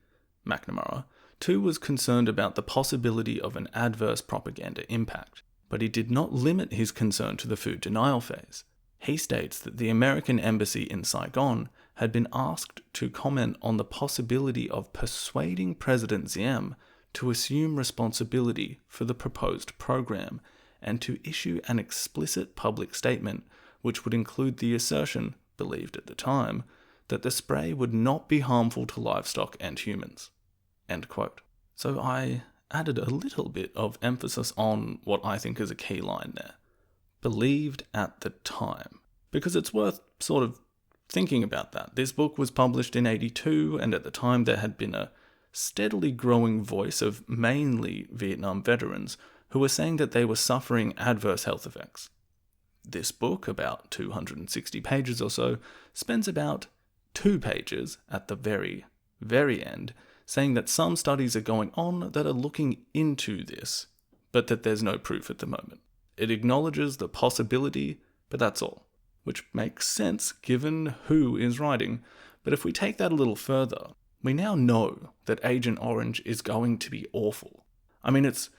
McNamara, too was concerned about the possibility of an adverse propaganda impact, but he did not limit his concern to the food denial phase. He states that the American embassy in Saigon had been asked to comment on the possibility of persuading President Diem to assume responsibility for the proposed program and to issue an explicit public statement which would include the assertion, believed at the time, that the spray would not be harmful to livestock and humans." End quote. So I added a little bit of emphasis on what I think is a key line there. Believed at the time. Because it's worth sort of thinking about that. This book was published in 82, and at the time there had been a steadily growing voice of mainly Vietnam veterans who were saying that they were suffering adverse health effects. This book, about 260 pages or so, spends about 2 pages at the very, very end saying that some studies are going on that are looking into this, but that there's no proof at the moment. It acknowledges the possibility, but that's all, which makes sense given who is writing. But if we take that a little further, we now know that Agent Orange is going to be awful. I mean, it's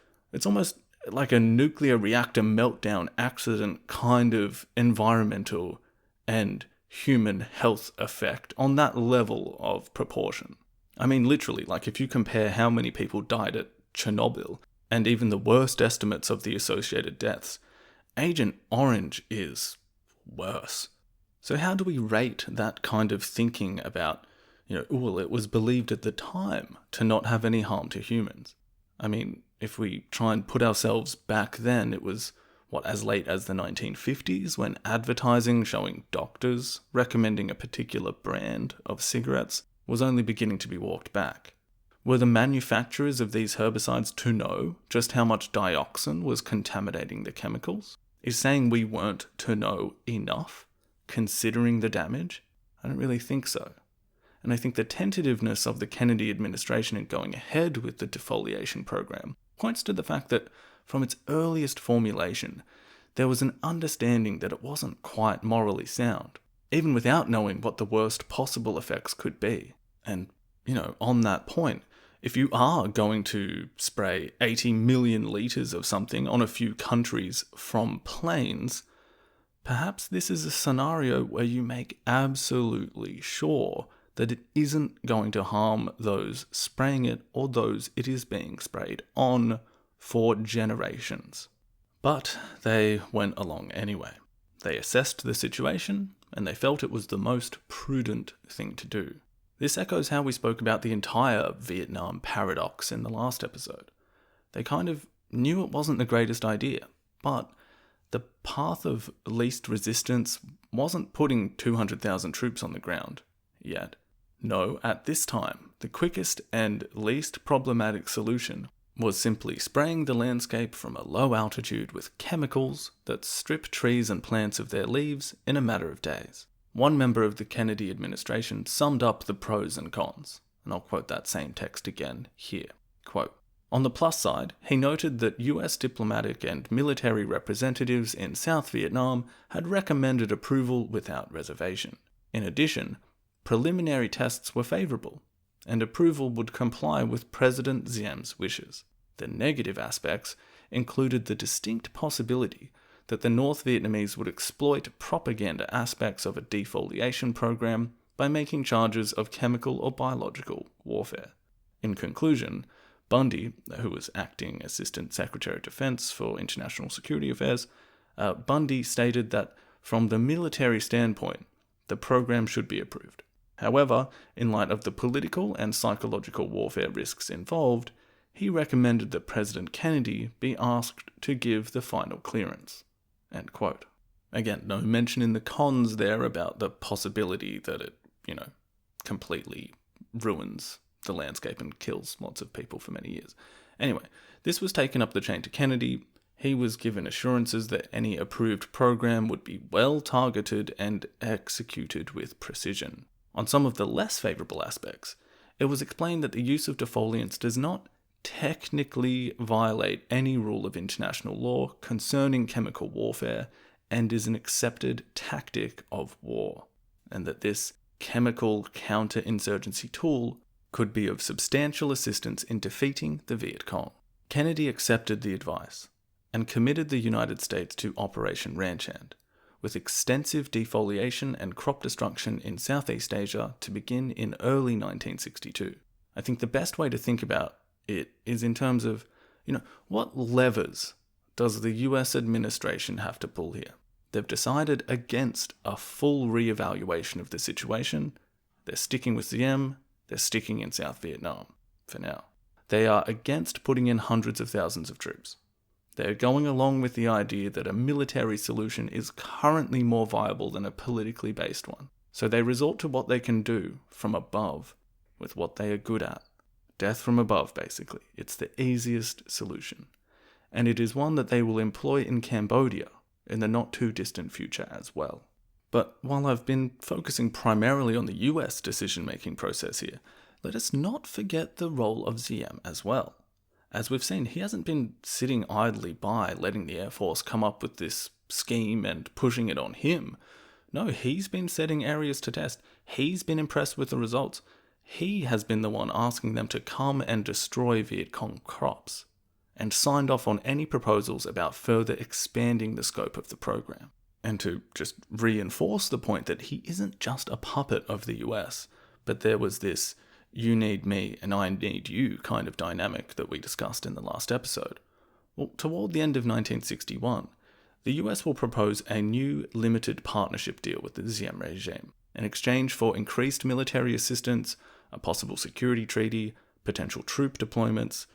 almost like a nuclear reactor meltdown accident kind of environmental and human health effect on that level of proportion. I mean, literally, like if you compare how many people died at Chernobyl and even the worst estimates of the associated deaths, Agent Orange is worse. So how do we rate that kind of thinking about, well, it was believed at the time to not have any harm to humans? I mean, if we try and put ourselves back then, it was, as late as the 1950s when advertising showing doctors recommending a particular brand of cigarettes was only beginning to be walked back. Were the manufacturers of these herbicides to know just how much dioxin was contaminating the chemicals? Is saying we weren't to know enough, considering the damage? I don't really think so. And I think the tentativeness of the Kennedy administration in going ahead with the defoliation program points to the fact that from its earliest formulation, there was an understanding that it wasn't quite morally sound, even without knowing what the worst possible effects could be. And, on that point, if you are going to spray 80 million litres of something on a few countries from planes, perhaps this is a scenario where you make absolutely sure that it isn't going to harm those spraying it or those it is being sprayed on for generations. But they went along anyway. They assessed the situation, and they felt it was the most prudent thing to do. This echoes how we spoke about the entire Vietnam paradox in the last episode. They kind of knew it wasn't the greatest idea, but the path of least resistance wasn't putting 200,000 troops on the ground yet. No, at this time, the quickest and least problematic solution was simply spraying the landscape from a low altitude with chemicals that strip trees and plants of their leaves in a matter of days. One member of the Kennedy administration summed up the pros and cons, and I'll quote that same text again here. Quote, "On the plus side, he noted that US diplomatic and military representatives in South Vietnam had recommended approval without reservation. In addition, preliminary tests were favorable, and approval would comply with President Diem's wishes. The negative aspects included the distinct possibility that the North Vietnamese would exploit propaganda aspects of a defoliation program by making charges of chemical or biological warfare. In conclusion, Bundy, who was acting Assistant Secretary of Defense for International Security Affairs, Bundy stated that from the military standpoint, the program should be approved. However, in light of the political and psychological warfare risks involved, he recommended that President Kennedy be asked to give the final clearance." End quote. Again, no mention in the cons there about the possibility that it, completely ruins the landscape and kills lots of people for many years. Anyway, this was taken up the chain to Kennedy. He was given assurances that any approved program would be well targeted and executed with precision. On some of the less favorable aspects, it was explained that the use of defoliants does not technically violate any rule of international law concerning chemical warfare and is an accepted tactic of war, and that this chemical counterinsurgency tool could be of substantial assistance in defeating the Viet Cong. Kennedy accepted the advice and committed the United States to Operation Ranch Hand, with extensive defoliation and crop destruction in Southeast Asia to begin in early 1962. I think the best way to think about it is in terms of, what levers does the US administration have to pull here? They've decided against a full re-evaluation of the situation. They're sticking with Diem. They're sticking in South Vietnam, for now. They are against putting in hundreds of thousands of troops. They're going along with the idea that a military solution is currently more viable than a politically based one. So they resort to what they can do from above with what they are good at. Death from above, basically. It's the easiest solution. And it is one that they will employ in Cambodia in the not-too-distant future as well. But while I've been focusing primarily on the US decision-making process here, let us not forget the role of Diem as well. As we've seen, he hasn't been sitting idly by letting the Air Force come up with this scheme and pushing it on him. No, he's been setting areas to test. He's been impressed with the results. He has been the one asking them to come and destroy Viet Cong crops, and signed off on any proposals about further expanding the scope of the program. And to just reinforce the point that he isn't just a puppet of the US, but there was this you need me and I need you kind of dynamic that we discussed in the last episode. Well, toward the end of 1961, the US will propose a new limited partnership deal with the Diem Regime in exchange for increased military assistance, a possible security treaty, potential troop deployments.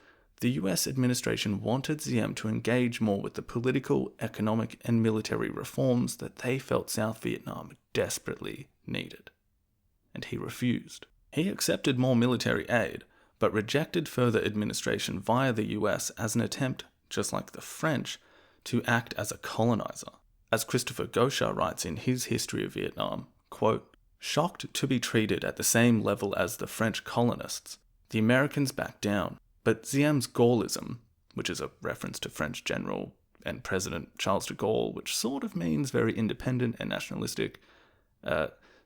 The US administration wanted Diem to engage more with the political, economic, and military reforms that they felt South Vietnam desperately needed. And he refused. He accepted more military aid, but rejected further administration via the US as an attempt, just like the French, to act as a colonizer. As Christopher Gaucher writes in his History of Vietnam, quote, "Shocked to be treated at the same level as the French colonists, the Americans backed down, but Diem's Gaullism," which is a reference to French General and President Charles de Gaulle, which sort of means very independent and nationalistic,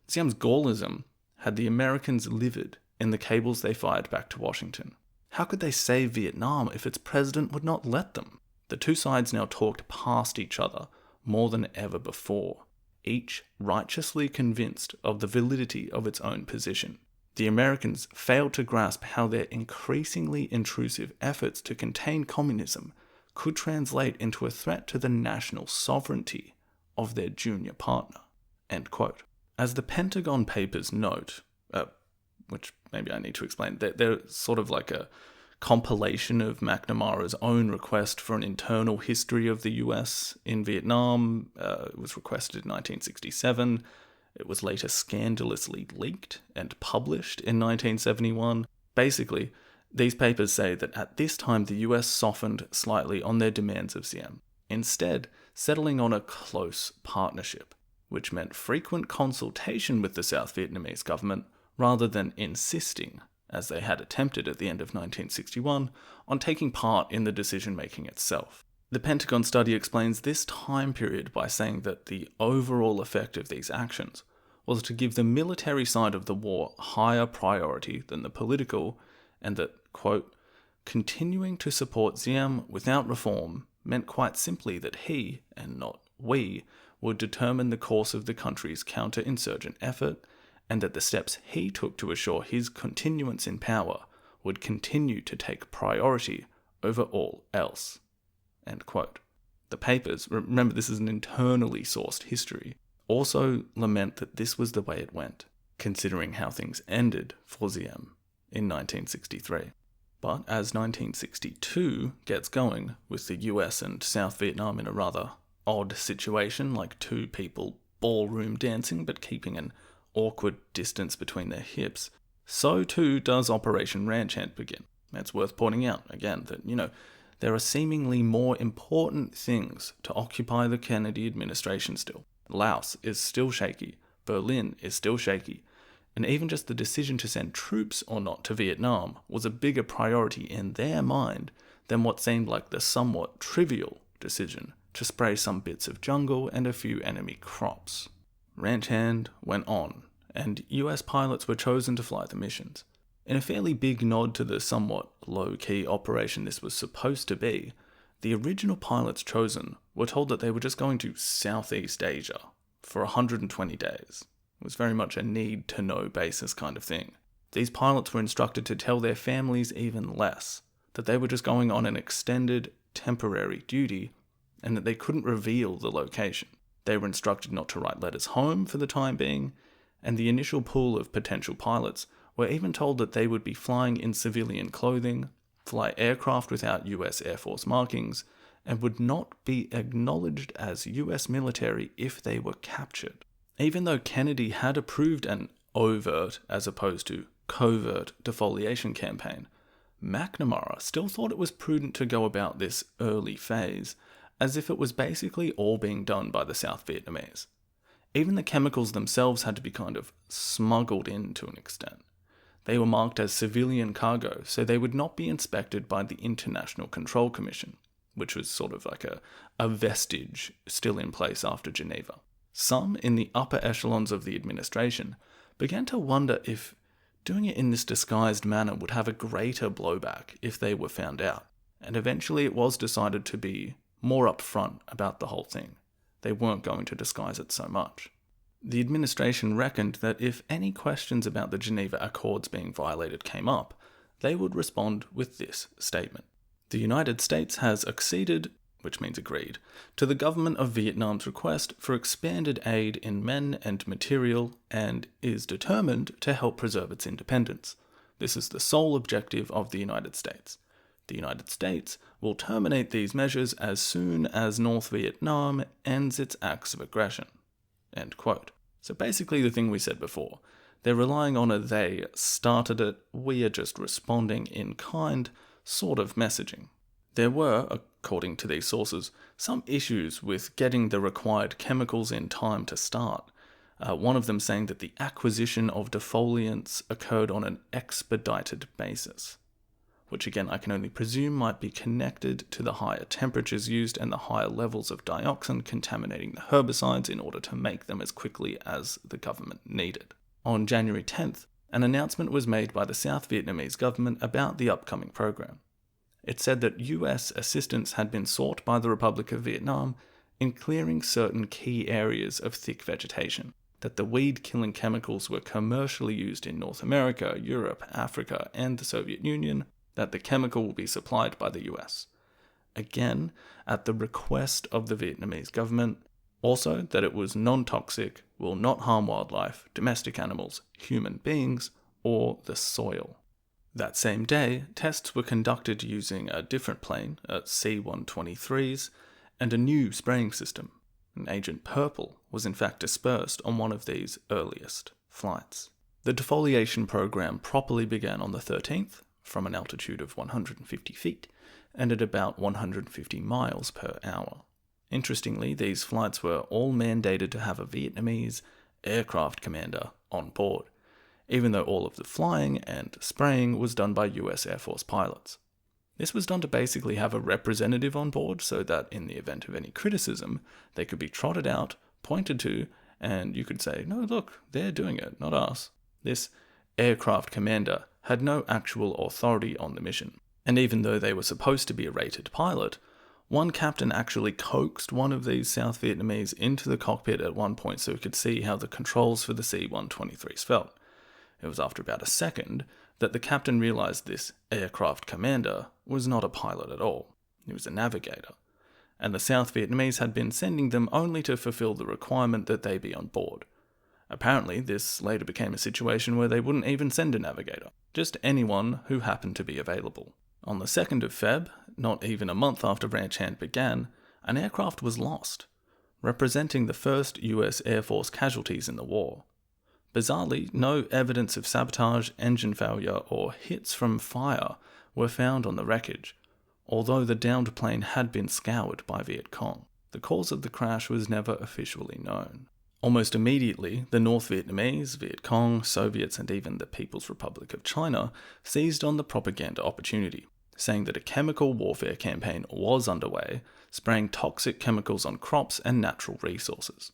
Diem's Gaullism had the Americans livid in the cables they fired back to Washington. How could they save Vietnam if its president would not let them? The two sides now talked past each other more than ever before, each righteously convinced of the validity of its own position. The Americans failed to grasp how their increasingly intrusive efforts to contain communism could translate into a threat to the national sovereignty of their junior partner. End quote. As the Pentagon Papers note, which maybe I need to explain, they're sort of like a compilation of McNamara's own request for an internal history of the US in Vietnam. It was requested in 1967. It was later scandalously leaked and published in 1971. Basically, These papers say that at this time the US softened slightly on their demands of Diem, instead settling on a close partnership, which meant frequent consultation with the South Vietnamese government rather than insisting, as they had attempted at the end of 1961, on taking part in the decision-making itself. The Pentagon study explains this time period by saying that the overall effect of these actions was to give the military side of the war higher priority than the political, and that, quote, continuing to support Diem without reform meant quite simply that he, and not we, would determine the course of the country's counter-insurgent effort, and that the steps he took to assure his continuance in power would continue to take priority over all else. End quote. The papers, remember this is an internally sourced history, also lament that this was the way it went, considering how things ended for Diem in 1963. But as 1962 gets going, with the US and South Vietnam in a rather odd situation, like two people ballroom dancing but keeping an awkward distance between their hips, so too does Operation Ranch Hand begin. It's worth pointing out, again, that, there are seemingly more important things to occupy the Kennedy administration still. Laos is still shaky, Berlin is still shaky, and even just the decision to send troops or not to Vietnam was a bigger priority in their mind than what seemed like the somewhat trivial decision to spray some bits of jungle and a few enemy crops. Ranch Hand went on, and US pilots were chosen to fly the missions. In a fairly big nod to the somewhat low-key operation this was supposed to be, the original pilots chosen were told that they were just going to Southeast Asia for 120 days. It was very much a need-to-know basis kind of thing. These pilots were instructed to tell their families even less, that they were just going on an extended, temporary duty, and that they couldn't reveal the location. They were instructed not to write letters home for the time being, and the initial pool of potential pilots were even told that they would be flying in civilian clothing, fly aircraft without US Air Force markings, and would not be acknowledged as US military if they were captured. Even though Kennedy had approved an overt, as opposed to covert, defoliation campaign, McNamara still thought it was prudent to go about this early phase as if it was basically all being done by the South Vietnamese. Even the chemicals themselves had to be kind of smuggled in to an extent. They were marked as civilian cargo, so they would not be inspected by the International Control Commission, which was sort of like a vestige still in place after Geneva. Some in the upper echelons of the administration began to wonder if doing it in this disguised manner would have a greater blowback if they were found out, and eventually it was decided to be more upfront about the whole thing. They weren't going to disguise it so much. The administration reckoned that if any questions about the Geneva Accords being violated came up, they would respond with this statement. The United States has acceded, which means agreed, to the government of Vietnam's request for expanded aid in men and material and is determined to help preserve its independence. This is the sole objective of the United States. The United States will terminate these measures as soon as North Vietnam ends its acts of aggression. End quote. So basically the thing we said before, they're relying on a they started it, we are just responding in kind sort of messaging. There were, according to these sources, some issues with getting the required chemicals in time to start. One of them saying that the acquisition of defoliants occurred on an expedited basis, which again I can only presume might be connected to the higher temperatures used and the higher levels of dioxin contaminating the herbicides in order to make them as quickly as the government needed. On January 10th, an announcement was made by the South Vietnamese government about the upcoming program. It said that US assistance had been sought by the Republic of Vietnam in clearing certain key areas of thick vegetation, that the weed-killing chemicals were commercially used in North America, Europe, Africa, and the Soviet Union, that the chemical will be supplied by the US. Again, at the request of the Vietnamese government, also that it was non-toxic, will not harm wildlife, domestic animals, human beings, or the soil. That same day, tests were conducted using a different plane, a C-123s, and a new spraying system. Agent Purple was in fact dispersed on one of these earliest flights. The defoliation program properly began on the 13th, from an altitude of 150 feet and at about 150 miles per hour. Interestingly, these flights were all mandated to have a Vietnamese aircraft commander on board, even though all of the flying and spraying was done by US Air Force pilots. This was done to basically have a representative on board so that in the event of any criticism, they could be trotted out, pointed to, and you could say, no, look, they're doing it, not us. This aircraft commander had no actual authority on the mission. And even though they were supposed to be a rated pilot, one captain actually coaxed one of these South Vietnamese into the cockpit at one point so he could see how the controls for the C-123s felt. It was after about a second that the captain realized this aircraft commander was not a pilot at all. He was a navigator. And the South Vietnamese had been sending them only to fulfill the requirement that they be on board. Apparently, this later became a situation where they wouldn't even send a navigator, just anyone who happened to be available. On the 2nd of Feb, not even a month after Ranch Hand began, an aircraft was lost, representing the first US Air Force casualties in the war. Bizarrely, no evidence of sabotage, engine failure, or hits from fire were found on the wreckage, although the downed plane had been scoured by Viet Cong. The cause of the crash was never officially known. Almost immediately, the North Vietnamese, Viet Cong, Soviets, and even the People's Republic of China seized on the propaganda opportunity, saying that a chemical warfare campaign was underway, spraying toxic chemicals on crops and natural resources.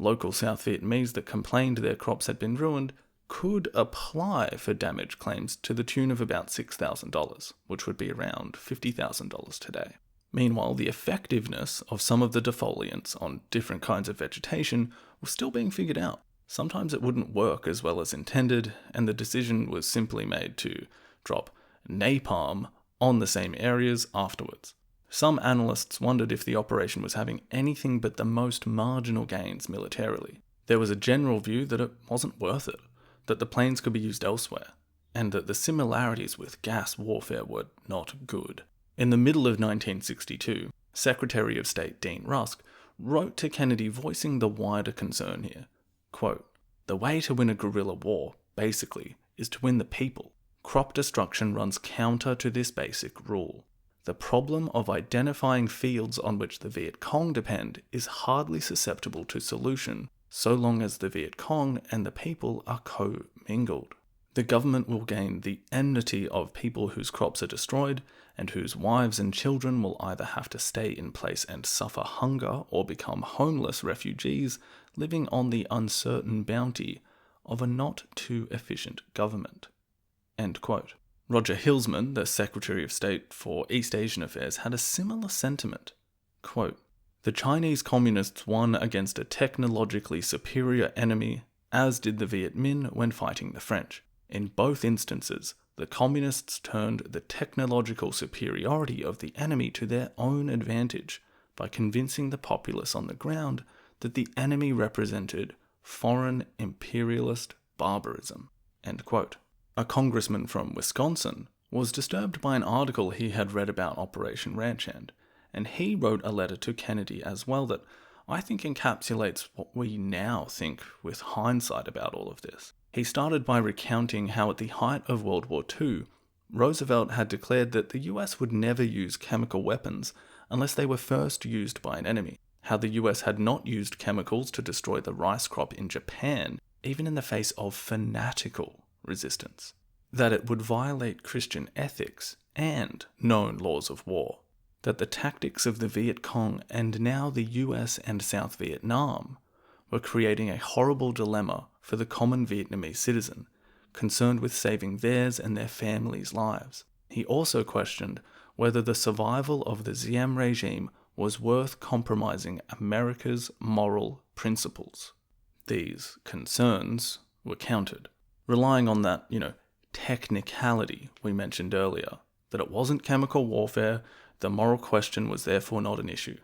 Local South Vietnamese that complained their crops had been ruined could apply for damage claims to the tune of about $6,000, which would be around $50,000 today. Meanwhile, the effectiveness of some of the defoliants on different kinds of vegetation was still being figured out. Sometimes it wouldn't work as well as intended, and the decision was simply made to drop napalm on the same areas afterwards. Some analysts wondered if the operation was having anything but the most marginal gains militarily. There was a general view that it wasn't worth it, that the planes could be used elsewhere, and that the similarities with gas warfare were not good. In the middle of 1962, Secretary of State Dean Rusk wrote to Kennedy voicing the wider concern here. Quote, "The way to win a guerrilla war, basically, is to win the people. Crop destruction runs counter to this basic rule. The problem of identifying fields on which the Viet Cong depend is hardly susceptible to solution so long as the Viet Cong and the people are co-mingled. The government will gain the enmity of people whose crops are destroyed and whose wives and children will either have to stay in place and suffer hunger or become homeless refugees living on the uncertain bounty of a not too efficient government." End quote. Roger Hilsman, the Secretary of State for East Asian Affairs, had a similar sentiment. Quote, "The Chinese communists won against a technologically superior enemy, as did the Viet Minh when fighting the French. In both instances, the communists turned the technological superiority of the enemy to their own advantage by convincing the populace on the ground that the enemy represented foreign imperialist barbarism." End quote. A congressman from Wisconsin was disturbed by an article he had read about Operation Ranch Hand, and he wrote a letter to Kennedy as well that I think encapsulates what we now think with hindsight about all of this. He started by recounting how at the height of World War II, Roosevelt had declared that the US would never use chemical weapons unless they were first used by an enemy, how the US had not used chemicals to destroy the rice crop in Japan, even in the face of fanatical resistance, that it would violate Christian ethics and known laws of war, that the tactics of the Viet Cong and now the US and South Vietnam were creating a horrible dilemma for the common Vietnamese citizen, concerned with saving theirs and their families' lives. He also questioned whether the survival of the Diem Regime was worth compromising America's moral principles. These concerns were countered, relying on that, technicality we mentioned earlier, that it wasn't chemical warfare, the moral question was therefore not an issue.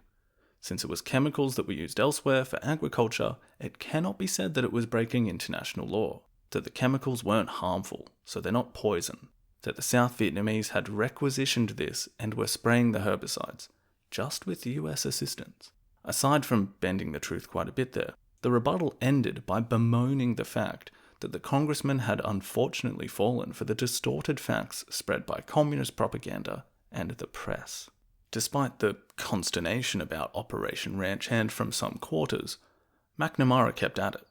Since it was chemicals that were used elsewhere for agriculture, it cannot be said that it was breaking international law, that the chemicals weren't harmful, so they're not poison, that the South Vietnamese had requisitioned this and were spraying the herbicides, just with US assistance. Aside from bending the truth quite a bit there, the rebuttal ended by bemoaning the fact that the congressman had unfortunately fallen for the distorted facts spread by communist propaganda and the press. Despite the consternation about Operation Ranch Hand from some quarters, McNamara kept at it,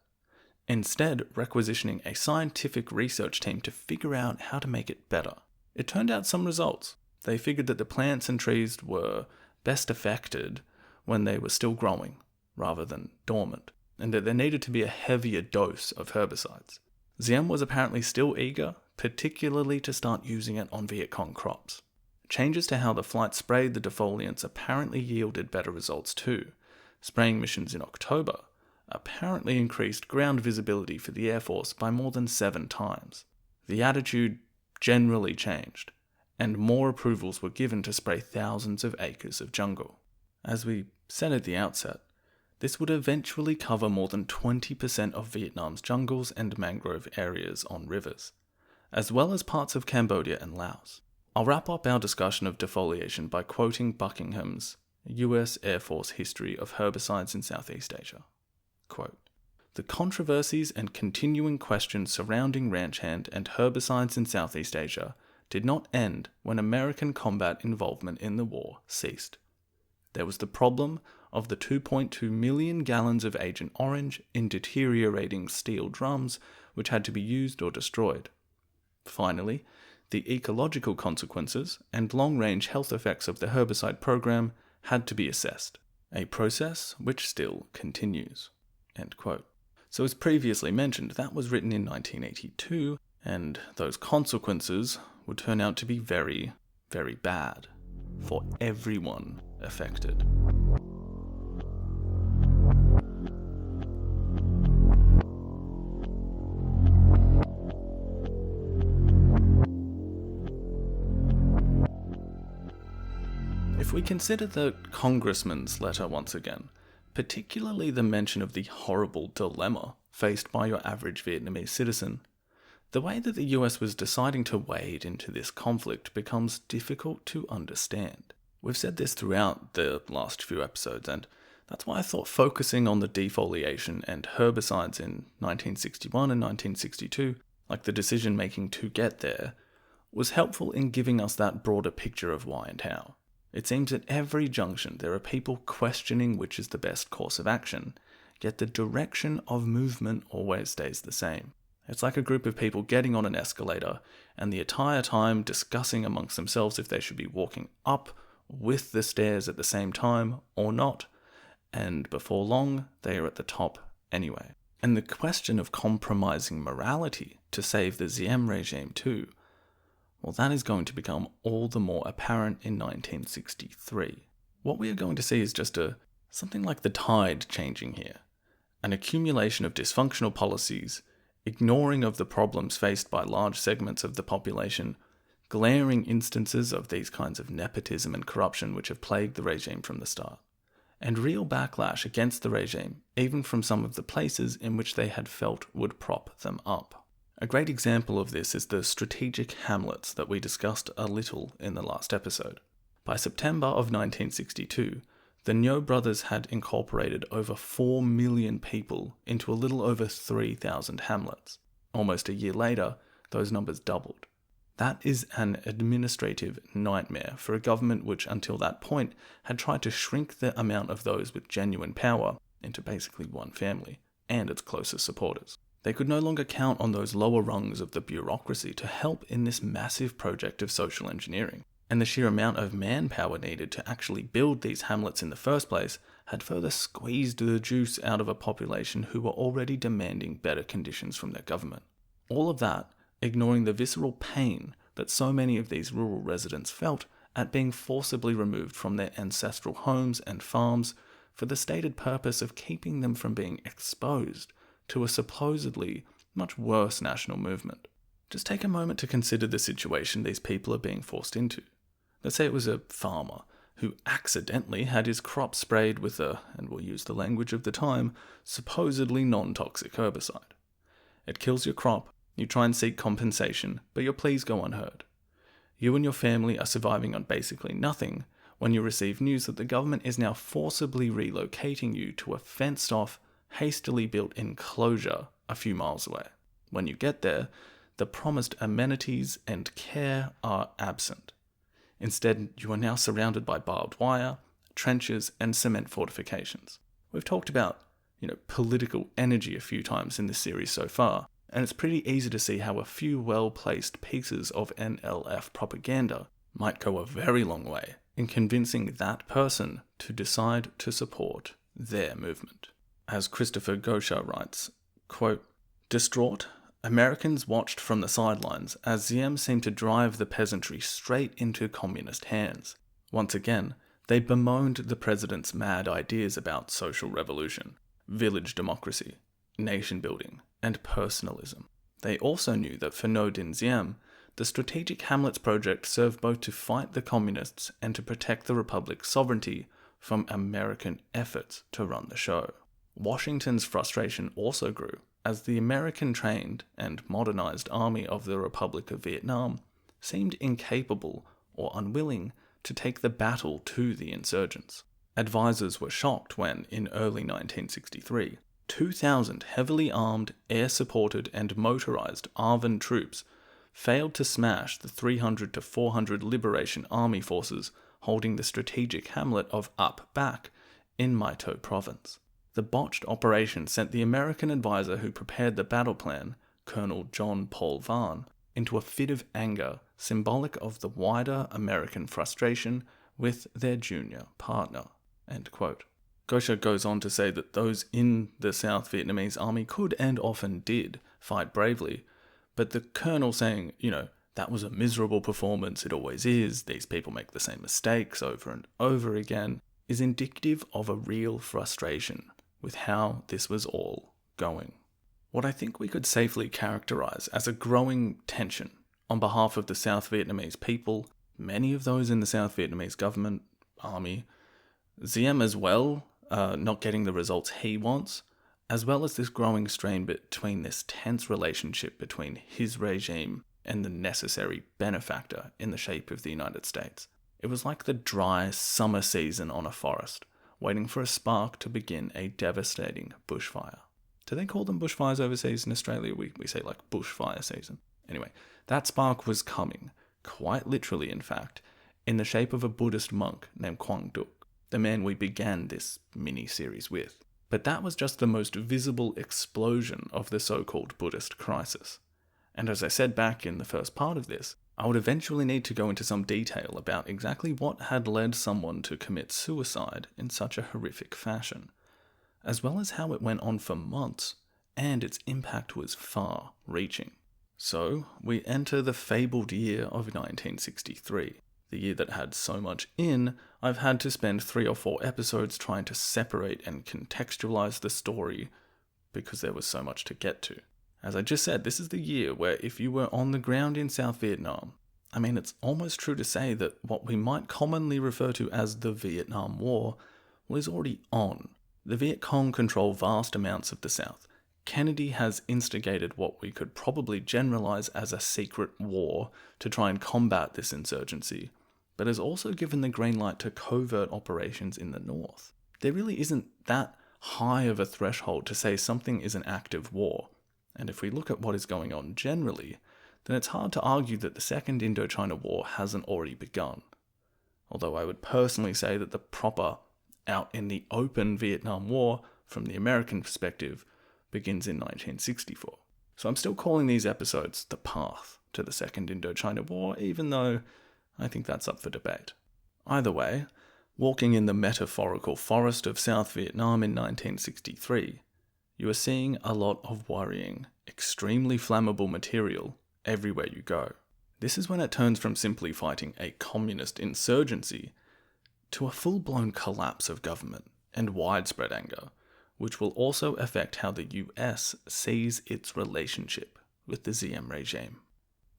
instead requisitioning a scientific research team to figure out how to make it better. It turned out some results. They figured that the plants and trees were best affected when they were still growing, rather than dormant, and that there needed to be a heavier dose of herbicides. Diem was apparently still eager, particularly to start using it on Viet Cong crops. Changes to how the flight sprayed the defoliants apparently yielded better results too. Spraying missions in October apparently increased ground visibility for the Air Force by more than 7 times. The attitude generally changed, and more approvals were given to spray thousands of acres of jungle. As we said at the outset, this would eventually cover more than 20% of Vietnam's jungles and mangrove areas on rivers, as well as parts of Cambodia and Laos. I'll wrap up our discussion of defoliation by quoting Buckingham's US Air Force History of Herbicides in Southeast Asia. Quote, "The controversies and continuing questions surrounding ranch hand and herbicides in Southeast Asia did not end when American combat involvement in the war ceased. There was the problem of the 2.2 million gallons of Agent Orange in deteriorating steel drums which had to be used or destroyed. Finally, the ecological consequences and long-range health effects of the herbicide program had to be assessed, a process which still continues." End quote. So as previously mentioned, that was written in 1982, and those consequences would turn out to be very, very bad for everyone affected. If we consider the congressman's letter once again, particularly the mention of the horrible dilemma faced by your average Vietnamese citizen, the way that the US was deciding to wade into this conflict becomes difficult to understand. We've said this throughout the last few episodes, and that's why I thought focusing on the defoliation and herbicides in 1961 and 1962, like the decision-making to get there, was helpful in giving us that broader picture of why and how. It seems at every junction there are people questioning which is the best course of action, yet the direction of movement always stays the same. It's like a group of people getting on an escalator and the entire time discussing amongst themselves if they should be walking up with the stairs at the same time or not, and before long they are at the top anyway. And the question of compromising morality to save the Diem regime too, well, that is going to become all the more apparent in 1963. What we are going to see is just something like the tide changing here. An accumulation of dysfunctional policies, ignoring of the problems faced by large segments of the population, glaring instances of these kinds of nepotism and corruption which have plagued the regime from the start, and real backlash against the regime, even from some of the places in which they had felt would prop them up. A great example of this is the strategic hamlets that we discussed a little in the last episode. By September of 1962, the Ngo brothers had incorporated over 4 million people into a little over 3,000 hamlets. Almost a year later, those numbers doubled. That is an administrative nightmare for a government which until that point had tried to shrink the amount of those with genuine power into basically one family and its closest supporters. They could no longer count on those lower rungs of the bureaucracy to help in this massive project of social engineering, and the sheer amount of manpower needed to actually build these hamlets in the first place had further squeezed the juice out of a population who were already demanding better conditions from their government. All of that ignoring the visceral pain that so many of these rural residents felt at being forcibly removed from their ancestral homes and farms for the stated purpose of keeping them from being exposed to a supposedly much worse national movement. Just take a moment to consider the situation these people are being forced into. Let's say it was a farmer who accidentally had his crop sprayed with and we'll use the language of the time, supposedly non-toxic herbicide. It kills your crop, you try and seek compensation, but your pleas go unheard. You and your family are surviving on basically nothing when you receive news that the government is now forcibly relocating you to a fenced-off, hastily built enclosure a few miles away. When you get there, the promised amenities and care are absent. Instead, you are now surrounded by barbed wire, trenches, and cement fortifications. We've talked about, political energy a few times in this series so far, and it's pretty easy to see how a few well-placed pieces of NLF propaganda might go a very long way in convincing that person to decide to support their movement. As Christopher Gosha writes, quote, "Distraught, Americans watched from the sidelines as Diem seemed to drive the peasantry straight into communist hands. Once again, they bemoaned the president's mad ideas about social revolution, village democracy, nation building, and personalism. They also knew that for Ngo Dinh Diem, the Strategic Hamlets project served both to fight the communists and to protect the republic's sovereignty from American efforts to run the show." Washington's frustration also grew as the American-trained and modernized army of the Republic of Vietnam seemed incapable or unwilling to take the battle to the insurgents. Advisors were shocked when, in early 1963, 2,000 heavily armed, air-supported and motorized ARVN troops failed to smash the 300 to 400 Liberation Army forces holding the strategic hamlet of Ap Bac in Mai To province. The botched operation sent the American advisor who prepared the battle plan, Colonel John Paul Varn, into a fit of anger symbolic of the wider American frustration with their junior partner. End quote. Gosha goes on to say that those in the South Vietnamese army could and often did fight bravely, but the colonel saying, that was a miserable performance, it always is, these people make the same mistakes over and over again, is indicative of a real frustration with how this was all going. What I think we could safely characterize as a growing tension on behalf of the South Vietnamese people, many of those in the South Vietnamese government, army, Diem as well, not getting the results he wants, as well as this growing strain between this tense relationship between his regime and the necessary benefactor in the shape of the United States. It was like the dry summer season on a forest, waiting for a spark to begin a devastating bushfire. Do they call them bushfires overseas? In Australia, we say like bushfire season. Anyway, that spark was coming, quite literally in fact, in the shape of a Buddhist monk named Quang Duc, the man we began this mini-series with. But that was just the most visible explosion of the so-called Buddhist crisis. And as I said back in the first part of this, I would eventually need to go into some detail about exactly what had led someone to commit suicide in such a horrific fashion, as well as how it went on for months, and its impact was far-reaching. So, we enter the fabled year of 1963, the year that had so much in, I've had to spend 3 or 4 episodes trying to separate and contextualize the story because there was so much to get to. As I just said, this is the year where if you were on the ground in South Vietnam, it's almost true to say that what we might commonly refer to as the Vietnam War was already on. The Viet Cong control vast amounts of the South. Kennedy has instigated what we could probably generalize as a secret war to try and combat this insurgency, but has also given the green light to covert operations in the North. There really isn't that high of a threshold to say something is an active war. And if we look at what is going on generally, then it's hard to argue that the Second Indochina War hasn't already begun. Although I would personally say that the proper, out in the open Vietnam War, from the American perspective, begins in 1964. So I'm still calling these episodes the path to the Second Indochina War, even though I think that's up for debate. Either way, walking in the metaphorical forest of South Vietnam in 1963, you are seeing a lot of worrying, extremely flammable material everywhere you go. This is when it turns from simply fighting a communist insurgency to a full-blown collapse of government and widespread anger, which will also affect how the US sees its relationship with the Diem Regime.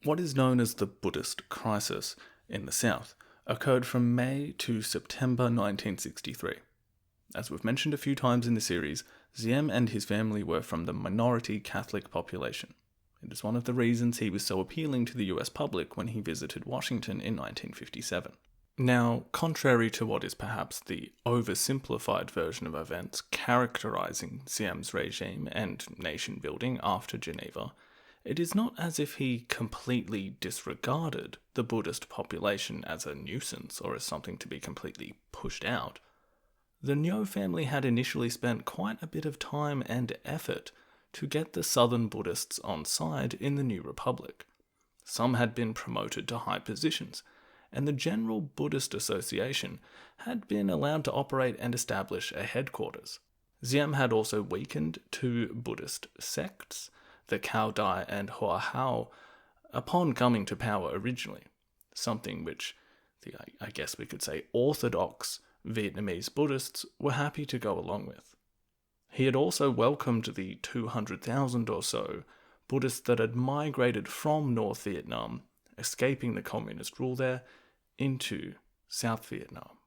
What is known as the Buddhist Crisis in the South occurred from May to September 1963. As we've mentioned a few times in the series, Diem and his family were from the minority Catholic population. It is one of the reasons he was so appealing to the US public when he visited Washington in 1957. Now, contrary to what is perhaps the oversimplified version of events characterizing Diem's regime and nation building after Geneva, It is not as if he completely disregarded the Buddhist population as a nuisance or as something to be completely pushed out. The Ngo family had initially spent quite a bit of time and effort to get the southern Buddhists on side in the new republic. Some had been promoted to high positions, and the General Buddhist Association had been allowed to operate and establish a headquarters. Diem had also weakened two Buddhist sects, the Cao Dai and Hua Hao, upon coming to power originally, something which I guess we could say orthodox Vietnamese Buddhists were happy to go along with. He had also welcomed the 200,000 or so Buddhists that had migrated from North Vietnam, escaping the communist rule there, into South Vietnam.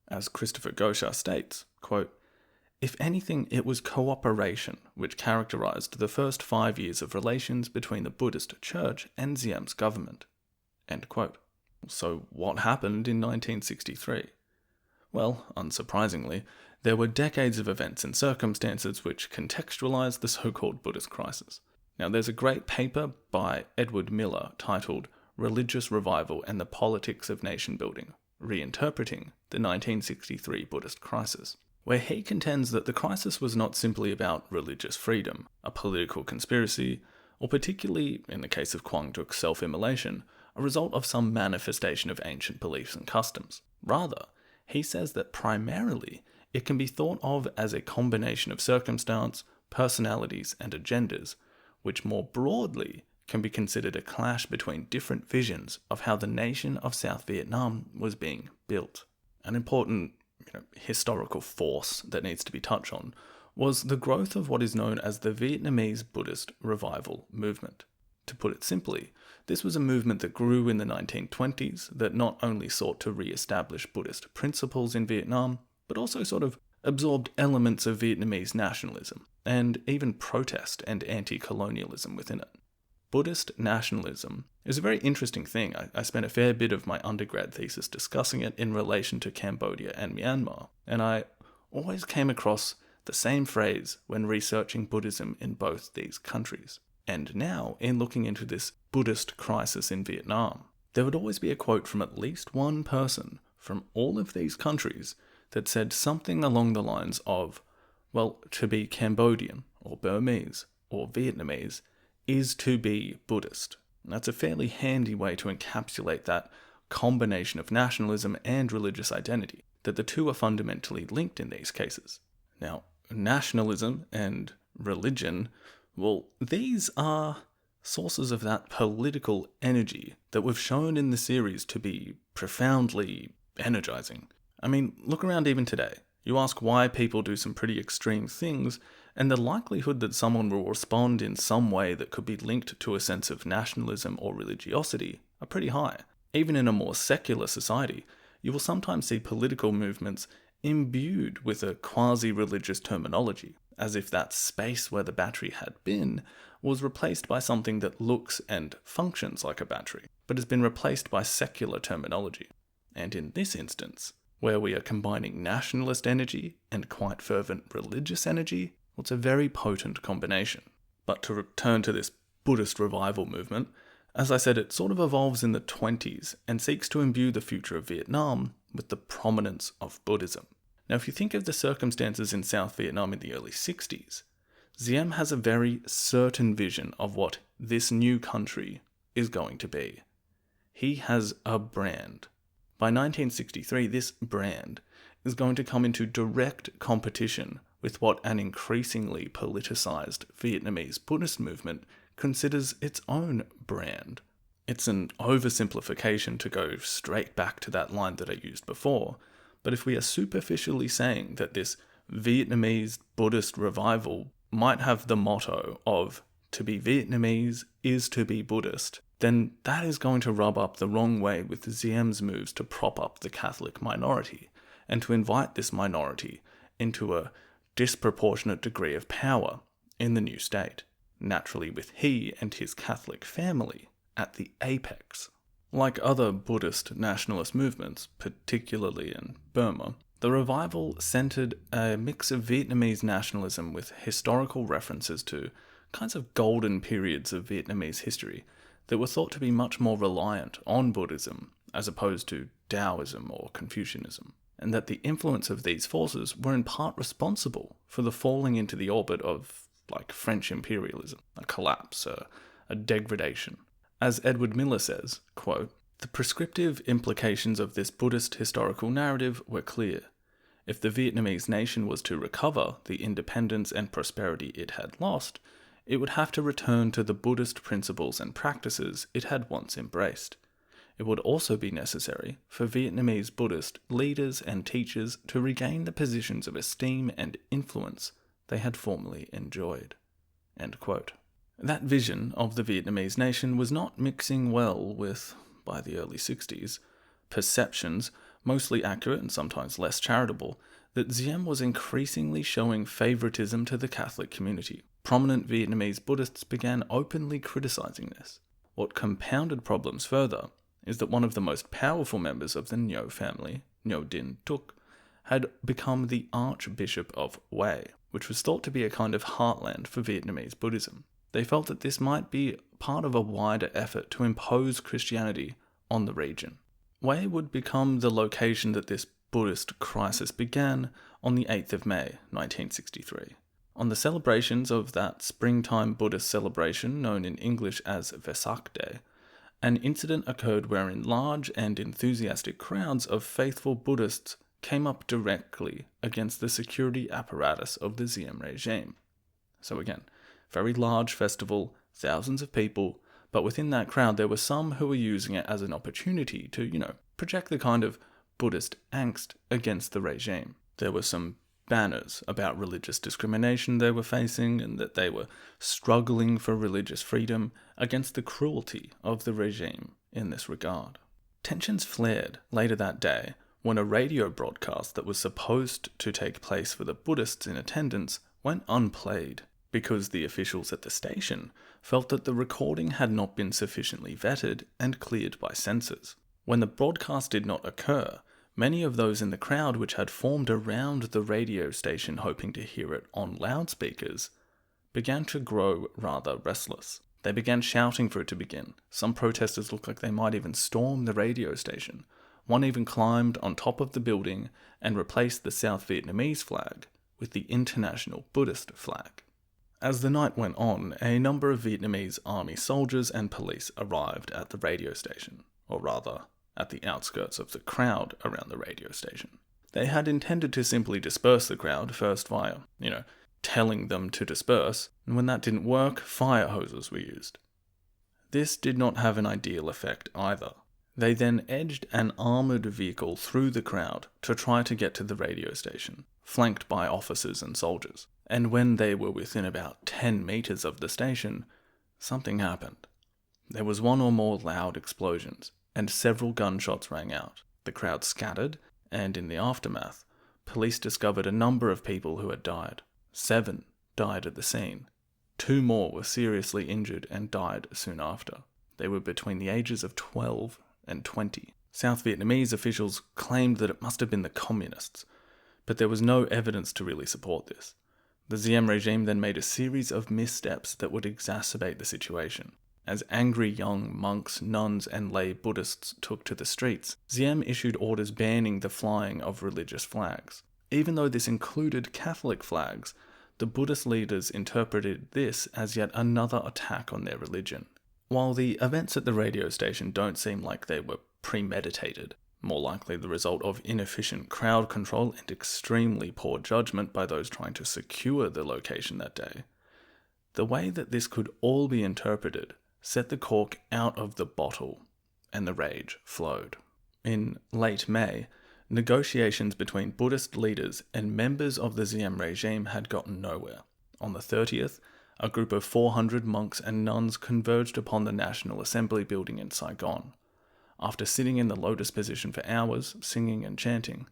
As Christopher Gosha states, quote, "If anything, it was cooperation which characterized the first 5 years of relations between the Buddhist Church and Diem's government." End quote. So what happened in 1963? Well, unsurprisingly, there were decades of events and circumstances which contextualized the so-called Buddhist Crisis. Now, there's a great paper by Edward Miller titled Religious Revival and the Politics of Nation Building, Reinterpreting the 1963 Buddhist Crisis, where he contends that the crisis was not simply about religious freedom, a political conspiracy, or particularly, in the case of Quang Duc, self-immolation, a result of some manifestation of ancient beliefs and customs. Rather, he says that primarily it can be thought of as a combination of circumstance, personalities, and agendas, which more broadly can be considered a clash between different visions of how the nation of South Vietnam was being built. An important historical force that needs to be touched on was the growth of what is known as the Vietnamese Buddhist Revival movement. To put it simply, this was a movement that grew in the 1920s that not only sought to re-establish Buddhist principles in Vietnam, but also sort of absorbed elements of Vietnamese nationalism, and even protest and anti-colonialism within it. Buddhist nationalism is a very interesting thing. I spent a fair bit of my undergrad thesis discussing it in relation to Cambodia and Myanmar, and I always came across the same phrase when researching Buddhism in both these countries. And now, in looking into this Buddhist crisis in Vietnam, there would always be a quote from at least one person from all of these countries that said something along the lines of, well, to be Cambodian, or Burmese, or Vietnamese, is to be Buddhist. And that's a fairly handy way to encapsulate that combination of nationalism and religious identity, that the two are fundamentally linked in these cases. Now, nationalism and religion, well, these are sources of that political energy that we've shown in the series to be profoundly energizing. I mean, look around even today. You ask why people do some pretty extreme things, and the likelihood that someone will respond in some way that could be linked to a sense of nationalism or religiosity are pretty high. Even in a more secular society, you will sometimes see political movements imbued with a quasi-religious terminology, as if that space where the battery had been was replaced by something that looks and functions like a battery, but has been replaced by secular terminology. And in this instance, where we are combining nationalist energy and quite fervent religious energy, well, it's a very potent combination. But to return to this Buddhist revival movement, as I said, it sort of evolves in the 20s and seeks to imbue the future of Vietnam with the prominence of Buddhism. Now, if you think of the circumstances in South Vietnam in the early 60s, Diem has a very certain vision of what this new country is going to be. He has a brand. By 1963, this brand is going to come into direct competition with what an increasingly politicized Vietnamese Buddhist movement considers its own brand. It's an oversimplification to go straight back to that line that I used before, but if we are superficially saying that this Vietnamese Buddhist revival might have the motto of "to be Vietnamese is to be Buddhist," then that is going to rub up the wrong way with Diem's moves to prop up the Catholic minority, and to invite this minority into a disproportionate degree of power in the new state, naturally with he and his Catholic family at the apex. Like other Buddhist nationalist movements, particularly in Burma, the revival centered a mix of Vietnamese nationalism with historical references to kinds of golden periods of Vietnamese history that were thought to be much more reliant on Buddhism as opposed to Taoism or Confucianism, and that the influence of these forces were in part responsible for the falling into the orbit of, like, French imperialism, a collapse, a degradation. As Edward Miller says, quote, "The prescriptive implications of this Buddhist historical narrative were clear. If the Vietnamese nation was to recover the independence and prosperity it had lost, it would have to return to the Buddhist principles and practices it had once embraced. It would also be necessary for Vietnamese Buddhist leaders and teachers to regain the positions of esteem and influence they had formerly enjoyed." End quote. That vision of the Vietnamese nation was not mixing well with, by the early 60s, perceptions, mostly accurate and sometimes less charitable, that Diem was increasingly showing favoritism to the Catholic community. Prominent Vietnamese Buddhists began openly criticizing this. What compounded problems further is that one of the most powerful members of the Ngo family, Ngo Dinh Duc, had become the Archbishop of Hue, which was thought to be a kind of heartland for Vietnamese Buddhism. They felt that this might be part of a wider effort to impose Christianity on the region. Hue would become the location that this Buddhist crisis began on the 8th of May, 1963. On the celebrations of that springtime Buddhist celebration known in English as Vesak Day, an incident occurred wherein large and enthusiastic crowds of faithful Buddhists came up directly against the security apparatus of the Diem Regime. So again, very large festival, thousands of people, but within that crowd there were some who were using it as an opportunity to, project the kind of Buddhist angst against the regime. There were some banners about religious discrimination they were facing and that they were struggling for religious freedom against the cruelty of the regime in this regard. Tensions flared later that day when a radio broadcast that was supposed to take place for the Buddhists in attendance went unplayed because the officials at the station felt that the recording had not been sufficiently vetted and cleared by censors. When the broadcast did not occur, many of those in the crowd which had formed around the radio station hoping to hear it on loudspeakers began to grow rather restless. They began shouting for it to begin. Some protesters looked like they might even storm the radio station. One even climbed on top of the building and replaced the South Vietnamese flag with the International Buddhist flag. As the night went on, a number of Vietnamese army soldiers and police arrived at the radio station, or rather, at the outskirts of the crowd around the radio station. They had intended to simply disperse the crowd, first via, telling them to disperse, and when that didn't work, fire hoses were used. This did not have an ideal effect either. They then edged an armoured vehicle through the crowd to try to get to the radio station, flanked by officers and soldiers. And when they were within about 10 meters of the station, something happened. There was one or more loud explosions, and several gunshots rang out. The crowd scattered, and in the aftermath, police discovered a number of people who had died. 7 died at the scene. 2 more were seriously injured and died soon after. They were between the ages of 12 and 20. South Vietnamese officials claimed that it must have been the communists, but there was no evidence to really support this. The Diem regime then made a series of missteps that would exacerbate the situation. As angry young monks, nuns, and lay Buddhists took to the streets, Diem issued orders banning the flying of religious flags. Even though this included Catholic flags, the Buddhist leaders interpreted this as yet another attack on their religion. While the events at the radio station don't seem like they were premeditated, more likely the result of inefficient crowd control and extremely poor judgment by those trying to secure the location that day, the way that this could all be interpreted set the cork out of the bottle, and the rage flowed. In late May, negotiations between Buddhist leaders and members of the Diem regime had gotten nowhere. On the 30th, a group of 400 monks and nuns converged upon the National Assembly building in Saigon. After sitting in the lotus position for hours, singing and chanting,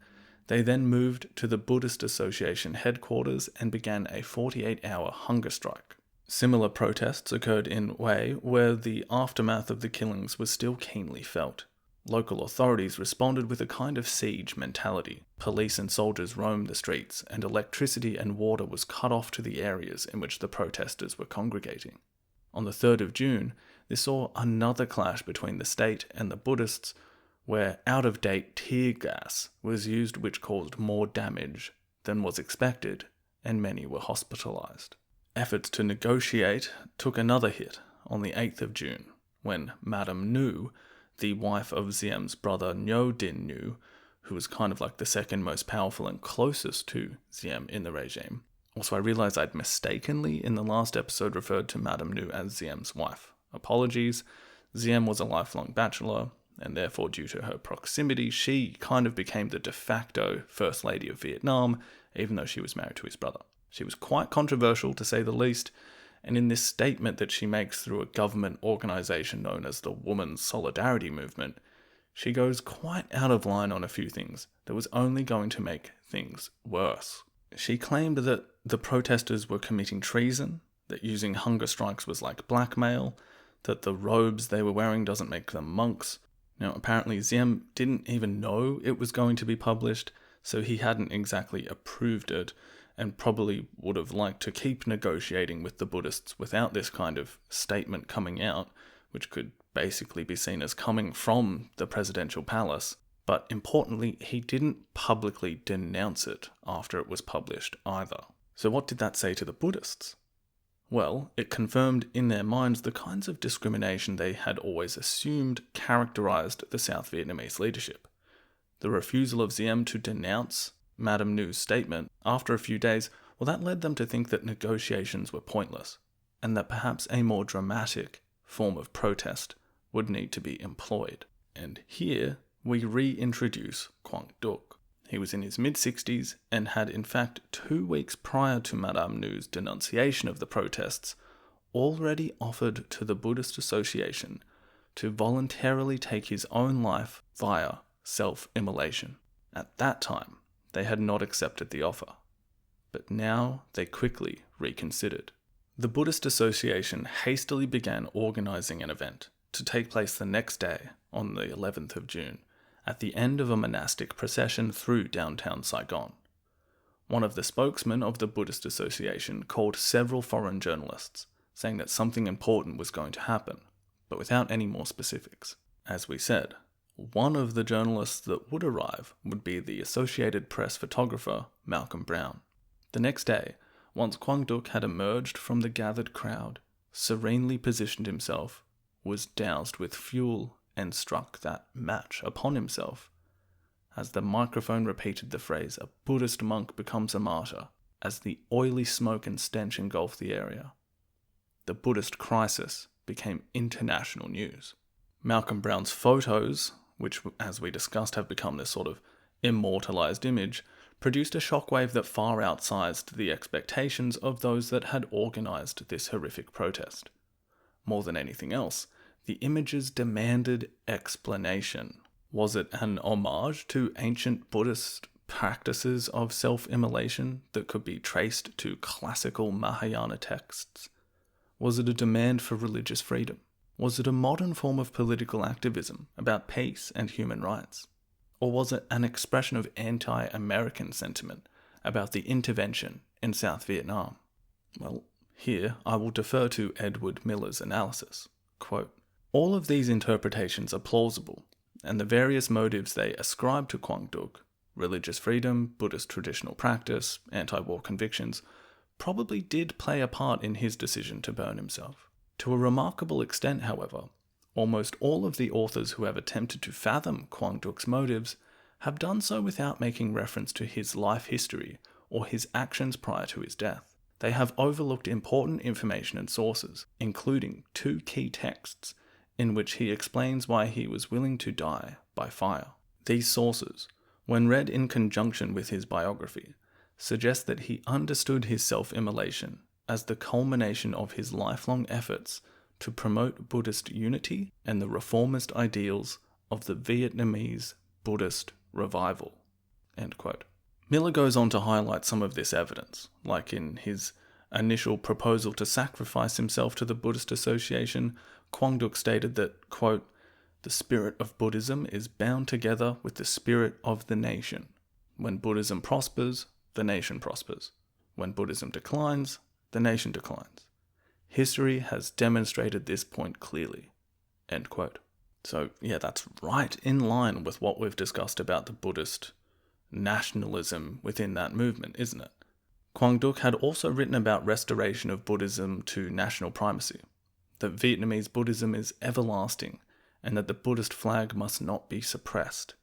they then moved to the Buddhist Association headquarters and began a 48-hour hunger strike. Similar protests occurred in Hue, where the aftermath of the killings was still keenly felt. Local authorities responded with a kind of siege mentality. Police and soldiers roamed the streets, and electricity and water was cut off to the areas in which the protesters were congregating. On the 3rd of June, this saw another clash between the state and the Buddhists, where out-of-date tear gas was used, which caused more damage than was expected, and many were hospitalized. Efforts to negotiate took another hit on the 8th of June, when Madame Nu, the wife of Diem's brother Ngo Dinh Nhu, who was kind of like the second most powerful and closest to Diem in the regime. Also, I realized I'd mistakenly in the last episode referred to Madame Nu as Diem's wife. Apologies. Diem was a lifelong bachelor, and therefore due to her proximity, she kind of became the de facto First Lady of Vietnam, even though she was married to his brother. She was quite controversial, to say the least, and in this statement that she makes through a government organization known as the Women's Solidarity Movement, she goes quite out of line on a few things that was only going to make things worse. She claimed that the protesters were committing treason, that using hunger strikes was like blackmail, that the robes they were wearing doesn't make them monks. Now, apparently Diem didn't even know it was going to be published, so he hadn't exactly approved it, and probably would have liked to keep negotiating with the Buddhists without this kind of statement coming out, which could basically be seen as coming from the presidential palace. But importantly, he didn't publicly denounce it after it was published either. So what did that say to the Buddhists? Well, it confirmed in their minds the kinds of discrimination they had always assumed characterized the South Vietnamese leadership. The refusal of Diem to denounce Madame Nu's statement after a few days, well, that led them to think that negotiations were pointless, and that perhaps a more dramatic form of protest would need to be employed. And here we reintroduce Quang Duc. He was in his mid-60s and had in fact 2 weeks prior to Madame Nu's denunciation of the protests already offered to the Buddhist Association to voluntarily take his own life via self-immolation. At that time, they had not accepted the offer, but now they quickly reconsidered. The Buddhist Association hastily began organizing an event to take place the next day, on the 11th of June, at the end of a monastic procession through downtown Saigon. One of the spokesmen of the Buddhist Association called several foreign journalists, saying that something important was going to happen, but without any more specifics. As we said, one of the journalists that would arrive would be the Associated Press photographer Malcolm Browne. The next day, once Quang Duc had emerged from the gathered crowd, serenely positioned himself, was doused with fuel and struck that match upon himself, as the microphone repeated the phrase, "A Buddhist monk becomes a martyr," as the oily smoke and stench engulfed the area. The Buddhist Crisis became international news. Malcolm Browne's photos, which, as we discussed, have become this sort of immortalized image, produced a shockwave that far outsized the expectations of those that had organized this horrific protest. More than anything else, the images demanded explanation. Was it an homage to ancient Buddhist practices of self-immolation that could be traced to classical Mahayana texts? Was it a demand for religious freedom? Was it a modern form of political activism about peace and human rights? Or was it an expression of anti-American sentiment about the intervention in South Vietnam? Well, here I will defer to Edward Miller's analysis. Quote, "All of these interpretations are plausible, and the various motives they ascribe to Quang Duc, religious freedom, Buddhist traditional practice, anti-war convictions, probably did play a part in his decision to burn himself. To a remarkable extent, however, almost all of the authors who have attempted to fathom Quang Duc's motives have done so without making reference to his life history or his actions prior to his death. They have overlooked important information and sources, including 2 key texts in which he explains why he was willing to die by fire. These sources, when read in conjunction with his biography, suggest that he understood his self-immolation as the culmination of his lifelong efforts to promote Buddhist unity and the reformist ideals of the Vietnamese Buddhist revival." End quote. Miller goes on to highlight some of this evidence, like in his initial proposal to sacrifice himself to the Buddhist Association. Quang Duc stated that, quote, The spirit of Buddhism is bound together with the spirit of the nation. When Buddhism prospers, the nation prospers. When Buddhism declines, the nation declines. History has demonstrated this point clearly." End quote. So, yeah, that's right in line with what we've discussed about the Buddhist nationalism within that movement, isn't it? Quang Duc had also written about restoration of Buddhism to national primacy, that Vietnamese Buddhism is everlasting, and that the Buddhist flag must not be suppressed.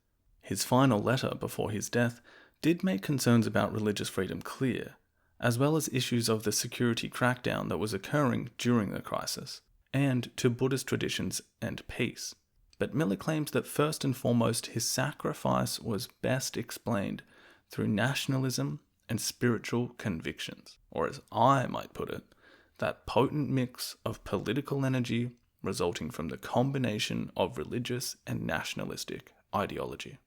His final letter before his death did make concerns about religious freedom clear, as well as issues of the security crackdown that was occurring during the crisis, and to Buddhist traditions and peace. But Miller claims that first and foremost his sacrifice was best explained through nationalism and spiritual convictions, or as I might put it, that potent mix of political energy resulting from the combination of religious and nationalistic ideology.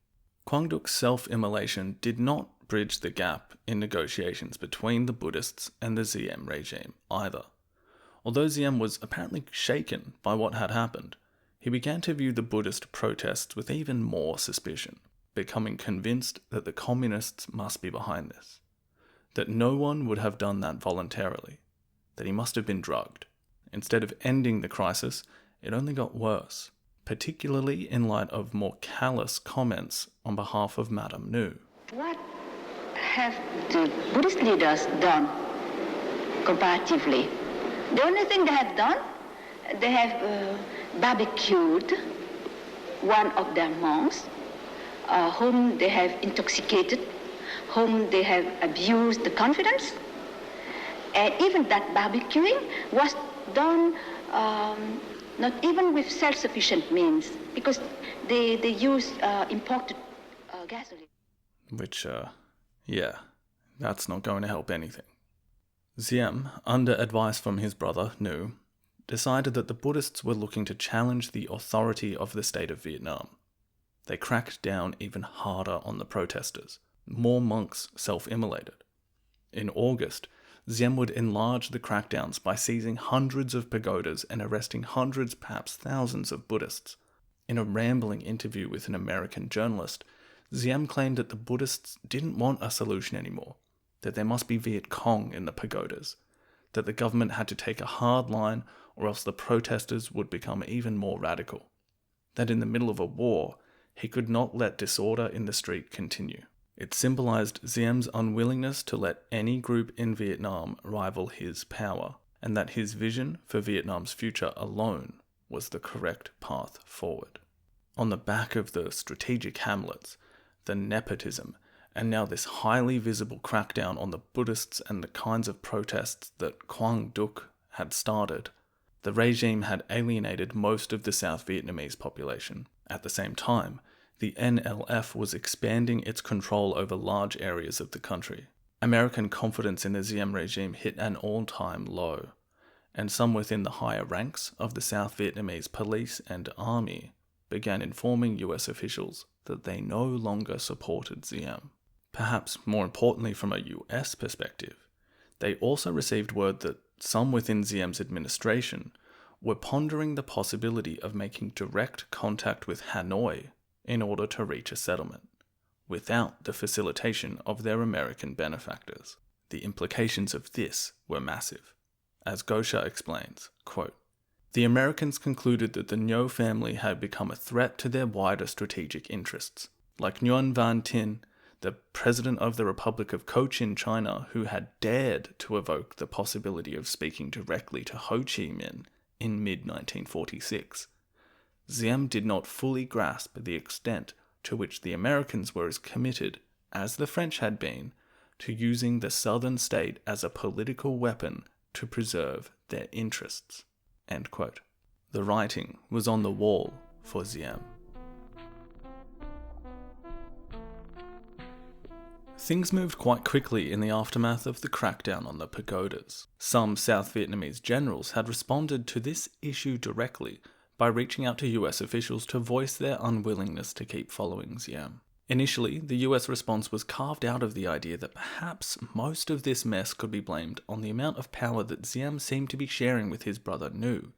Quang Duc's self-immolation did not bridge the gap in negotiations between the Buddhists and the Diem regime either. Although Diem was apparently shaken by what had happened, he began to view the Buddhist protests with even more suspicion, becoming convinced that the communists must be behind this, that no one would have done that voluntarily, that he must have been drugged. Instead of ending the crisis, it only got worse, particularly in light of more callous comments on behalf of Madame Nu. What have the Buddhist leaders done comparatively? The only thing they have done, they have barbecued one of their monks, whom they have intoxicated, whom they have abused the confidence. And even that barbecuing was done not even with self-sufficient means, because they used imported gasoline. Which, that's not going to help anything. Diem, under advice from his brother, Nu, decided that the Buddhists were looking to challenge the authority of the state of Vietnam. They cracked down even harder on the protesters. More monks self-immolated. In August, Diem would enlarge the crackdowns by seizing hundreds of pagodas and arresting hundreds, perhaps thousands of Buddhists. In a rambling interview with an American journalist, Diem claimed that the Buddhists didn't want a solution anymore, that there must be Viet Cong in the pagodas, that the government had to take a hard line or else the protesters would become even more radical, that in the middle of a war, he could not let disorder in the street continue. It symbolized Diem's unwillingness to let any group in Vietnam rival his power, and that his vision for Vietnam's future alone was the correct path forward. On the back of the strategic hamlets, the nepotism, and now this highly visible crackdown on the Buddhists and the kinds of protests that Quang Duc had started, the regime had alienated most of the South Vietnamese population. At the same time, the NLF was expanding its control over large areas of the country. American confidence in the Diem regime hit an all-time low, and some within the higher ranks of the South Vietnamese police and army began informing US officials that they no longer supported Diem. Perhaps more importantly from a US perspective, they also received word that some within Diem's administration were pondering the possibility of making direct contact with Hanoi in order to reach a settlement, without the facilitation of their American benefactors. The implications of this were massive. As Gosha explains, quote, "The Americans concluded that the Ngo family had become a threat to their wider strategic interests. Like Nguyen Van Tin, the president of the Republic of Cochin, China, who had dared to evoke the possibility of speaking directly to Ho Chi Minh in mid-1946, Diem did not fully grasp the extent to which the Americans were as committed as the French had been to using the southern state as a political weapon to preserve their interests." End quote. The writing was on the wall for Diem. Things moved quite quickly in the aftermath of the crackdown on the pagodas. Some South Vietnamese generals had responded to this issue directly by reaching out to US officials to voice their unwillingness to keep following Diem. Initially, the US response was carved out of the idea that perhaps most of this mess could be blamed on the amount of power that Diem seemed to be sharing with his brother Nu,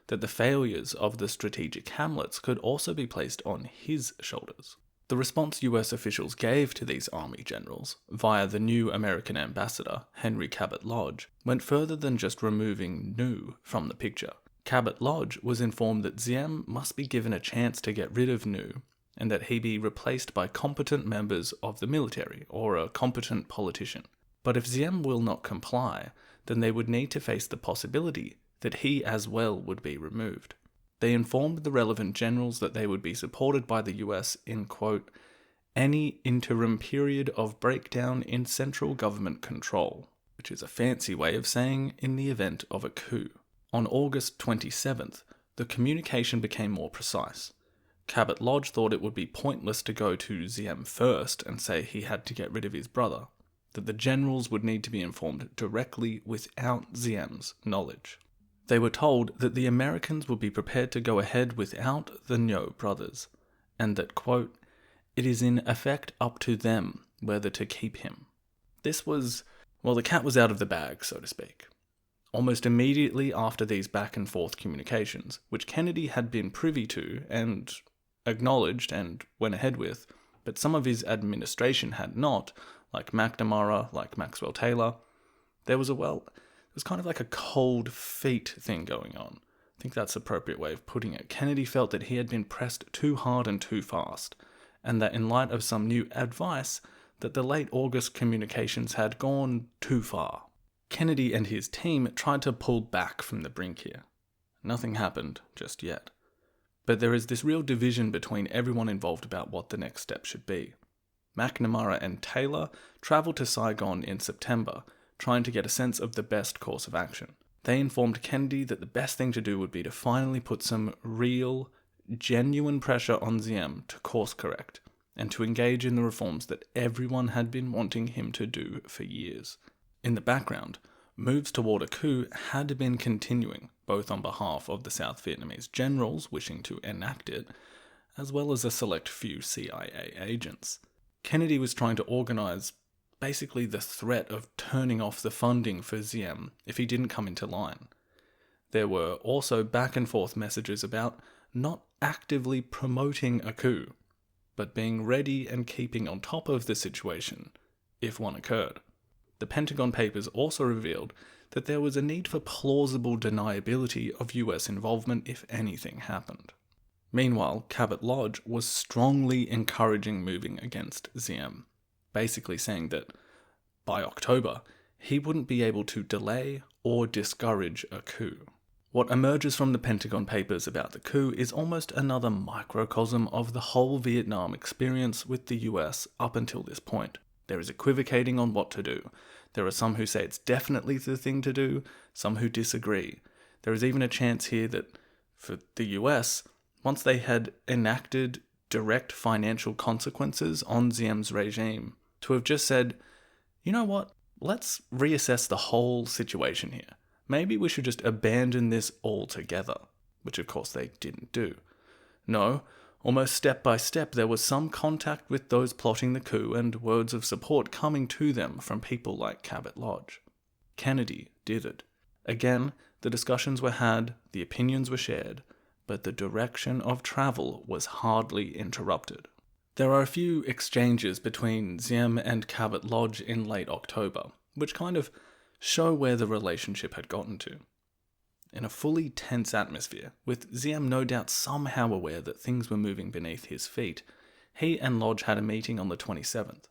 that the failures of the strategic hamlets could also be placed on his shoulders. The response US officials gave to these army generals, via the new American ambassador, Henry Cabot Lodge, went further than just removing Nhu from the picture. Cabot Lodge was informed that Diem must be given a chance to get rid of Nhu, and that he be replaced by competent members of the military, or a competent politician. But if Diem will not comply, then they would need to face the possibility that he as well would be removed. They informed the relevant generals that they would be supported by the US in, quote, any interim period of breakdown in central government control, which is a fancy way of saying in the event of a coup. On August 27th, the communication became more precise. Cabot Lodge thought it would be pointless to go to Diem first and say he had to get rid of his brother, that the generals would need to be informed directly without Diem's knowledge. They were told that the Americans would be prepared to go ahead without the Nho brothers, and that, quote, it is in effect up to them whether to keep him. This was, well, the cat was out of the bag, so to speak. Almost immediately after these back and forth communications, which Kennedy had been privy to and acknowledged and went ahead with, but some of his administration had not, like McNamara, like Maxwell Taylor, there was kind of like a cold feet thing going on. I think that's the appropriate way of putting it. Kennedy felt that he had been pressed too hard and too fast, and that in light of some new advice, that the late August communications had gone too far. Kennedy and his team tried to pull back from the brink here. Nothing happened just yet. But there is this real division between everyone involved about what the next step should be. McNamara and Taylor travelled to Saigon in September, trying to get a sense of the best course of action. They informed Kennedy that the best thing to do would be to finally put some real, genuine pressure on Diem to course correct, and to engage in the reforms that everyone had been wanting him to do for years. In the background, moves toward a coup had been continuing, both on behalf of the South Vietnamese generals wishing to enact it, as well as a select few CIA agents. Kennedy was trying to organize basically the threat of turning off the funding for Diem if he didn't come into line. There were also back and forth messages about not actively promoting a coup, but being ready and keeping on top of the situation if one occurred. The Pentagon Papers also revealed that there was a need for plausible deniability of US involvement if anything happened. Meanwhile, Cabot Lodge was strongly encouraging moving against Diem, basically saying that by October, he wouldn't be able to delay or discourage a coup. What emerges from the Pentagon Papers about the coup is almost another microcosm of the whole Vietnam experience with the US up until this point. There is equivocating on what to do. There are some who say it's definitely the thing to do, some who disagree. There is even a chance here that, for the US, once they had enacted direct financial consequences on Diem's regime, to have just said, you know what, let's reassess the whole situation here. Maybe we should just abandon this altogether, which of course they didn't do. No, almost step by step there was some contact with those plotting the coup and words of support coming to them from people like Cabot Lodge. Kennedy did it. Again, the discussions were had, the opinions were shared, but the direction of travel was hardly interrupted. There are a few exchanges between Diem and Cabot Lodge in late October, which kind of show where the relationship had gotten to. In a fully tense atmosphere, with Diem no doubt somehow aware that things were moving beneath his feet, he and Lodge had a meeting on the 27th.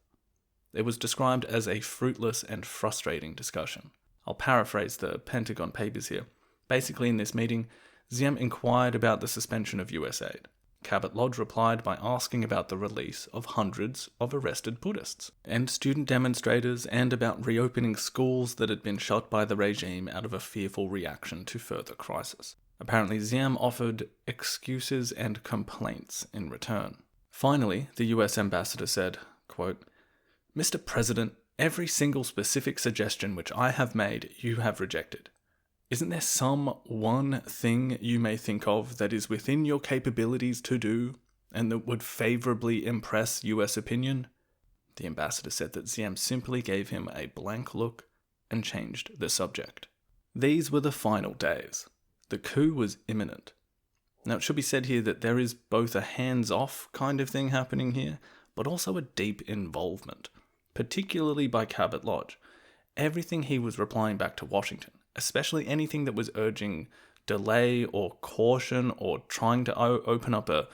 It was described as a fruitless and frustrating discussion. I'll paraphrase the Pentagon Papers here. Basically, in this meeting, Diem inquired about the suspension of US aid. Cabot Lodge replied by asking about the release of hundreds of arrested Buddhists and student demonstrators, and about reopening schools that had been shut by the regime out of a fearful reaction to further crisis. Apparently, Diem offered excuses and complaints in return. Finally, the US ambassador said, quote, Mr. President, every single specific suggestion which I have made, you have rejected. Isn't there some one thing you may think of that is within your capabilities to do, and that would favourably impress US opinion? The ambassador said that Diem simply gave him a blank look and changed the subject. These were the final days. The The coup was imminent. Now, it should be said here that there is both a hands-off kind of thing happening here, but also a deep involvement, particularly by Cabot Lodge. Everything he was replying back to Washington, especially anything that was urging delay or caution or trying to open up a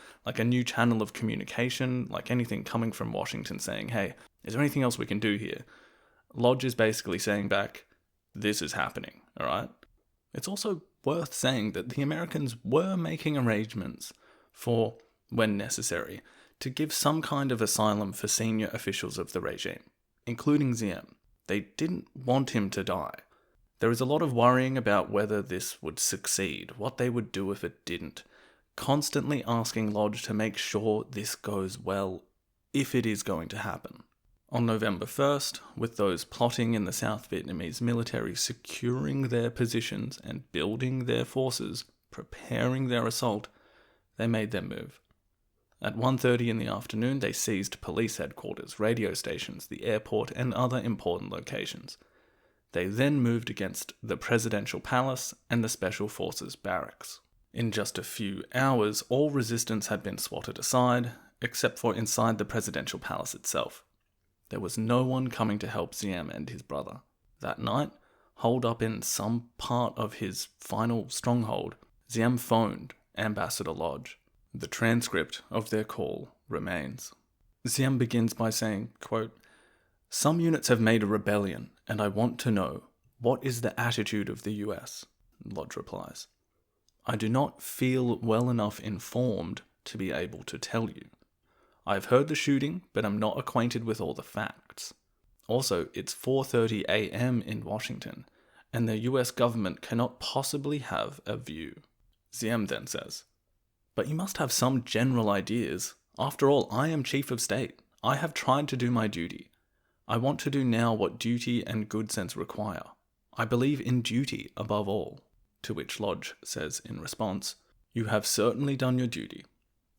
new channel of communication, like anything coming from Washington saying, hey, is there anything else we can do here? Lodge is basically saying back, this is happening, all right? It's also worth saying that the Americans were making arrangements for, when necessary, to give some kind of asylum for senior officials of the regime, including Diem. They didn't want him to die. There is a lot of worrying about whether this would succeed, what they would do if it didn't, constantly asking Lodge to make sure this goes well, if it is going to happen. On November 1st, with those plotting in the South Vietnamese military securing their positions and building their forces, preparing their assault, they made their move. At 1:30 in the afternoon, they seized police headquarters, radio stations, the airport, and other important locations. They then moved against the Presidential Palace and the Special Forces Barracks. In just a few hours, all resistance had been swatted aside, except for inside the Presidential Palace itself. There was no one coming to help Diem and his brother. That night, holed up in some part of his final stronghold, Diem phoned Ambassador Lodge. The transcript of their call remains. Diem begins by saying, quote, "Some units have made a rebellion, and I want to know, what is the attitude of the US?" Lodge replies, "I do not feel well enough informed to be able to tell you. I have heard the shooting, but I'm not acquainted with all the facts. Also, it's 4:30 a.m. in Washington, and the US government cannot possibly have a view." Diem then says, "But you must have some general ideas. After all, I am chief of state. I have tried to do my duty. I want to do now what duty and good sense require. I believe in duty above all." To which Lodge says in response, "You have certainly done your duty.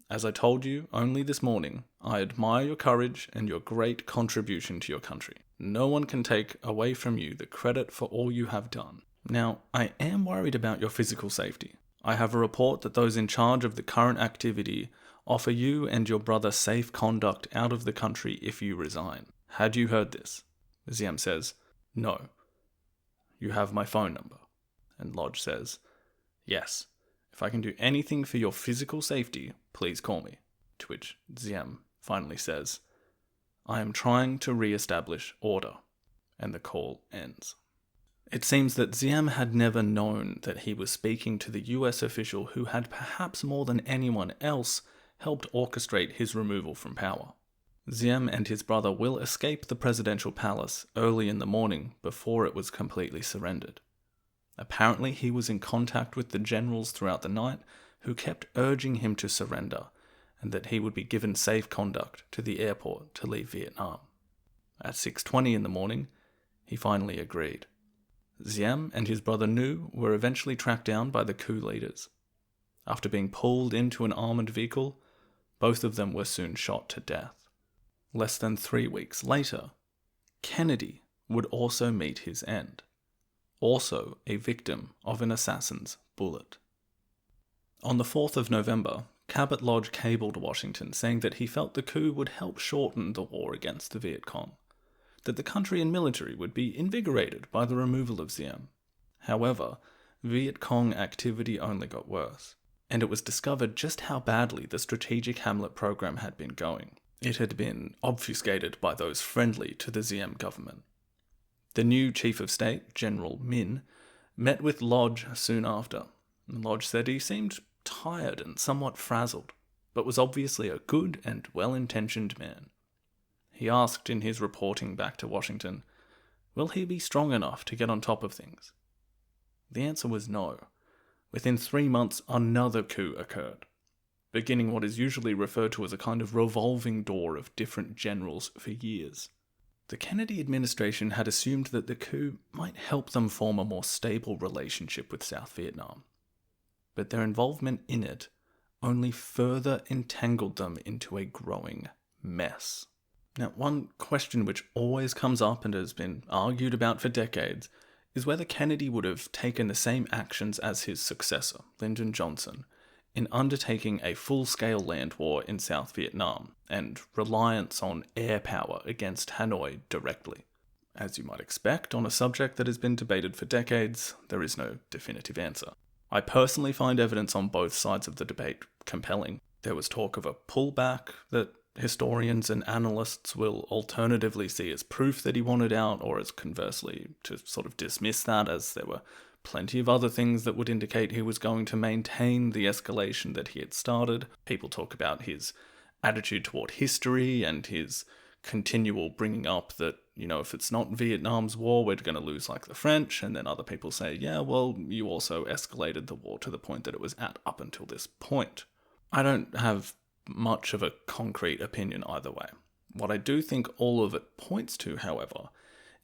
As I told you only this morning, I admire your courage and your great contribution to your country. No one can take away from you the credit for all you have done. Now, I am worried about your physical safety. I have a report that those in charge of the current activity offer you and your brother safe conduct out of the country if you resign. Had you heard this?" Diem says, "No." "You have my phone number?" And Lodge says, "Yes. If I can do anything for your physical safety, please call me." To which Diem finally says, "I am trying to re-establish order." And the call ends. It seems that Diem had never known that he was speaking to the US official who had perhaps more than anyone else helped orchestrate his removal from power. Diem and his brother will escape the presidential palace early in the morning before it was completely surrendered. Apparently, he was in contact with the generals throughout the night who kept urging him to surrender and that he would be given safe conduct to the airport to leave Vietnam. At 6:20 in the morning, he finally agreed. Diem and his brother Nu were eventually tracked down by the coup leaders. After being pulled into an armoured vehicle, both of them were soon shot to death. Less than 3 weeks later, Kennedy would also meet his end, also a victim of an assassin's bullet. On the 4th of November, Cabot Lodge cabled Washington saying that he felt the coup would help shorten the war against the Viet Cong, that the country and military would be invigorated by the removal of Diem. However, Viet Cong activity only got worse, and it was discovered just how badly the Strategic Hamlet program had been going. It had been obfuscated by those friendly to the Diem government. The new Chief of State, General Min, met with Lodge soon after. Lodge said he seemed tired and somewhat frazzled, but was obviously a good and well-intentioned man. He asked in his reporting back to Washington, will he be strong enough to get on top of things? The answer was no. Within 3 months, another coup occurred, beginning what is usually referred to as a kind of revolving door of different generals for years. The Kennedy administration had assumed that the coup might help them form a more stable relationship with South Vietnam, but their involvement in it only further entangled them into a growing mess. Now, one question which always comes up and has been argued about for decades is whether Kennedy would have taken the same actions as his successor, Lyndon Johnson, in undertaking a full-scale land war in South Vietnam and reliance on air power against Hanoi directly. As you might expect, on a subject that has been debated for decades, there is no definitive answer. I personally find evidence on both sides of the debate compelling. There was talk of a pullback that historians and analysts will alternatively see as proof that he wanted out, or as conversely to sort of dismiss that, as there were plenty of other things that would indicate he was going to maintain the escalation that he had started. People talk about his attitude toward history and his continual bringing up that, if it's not Vietnam's war, we're going to lose like the French. And then other people say, yeah, well, you also escalated the war to the point that it was at up until this point. I don't have much of a concrete opinion either way. What I do think all of it points to, however,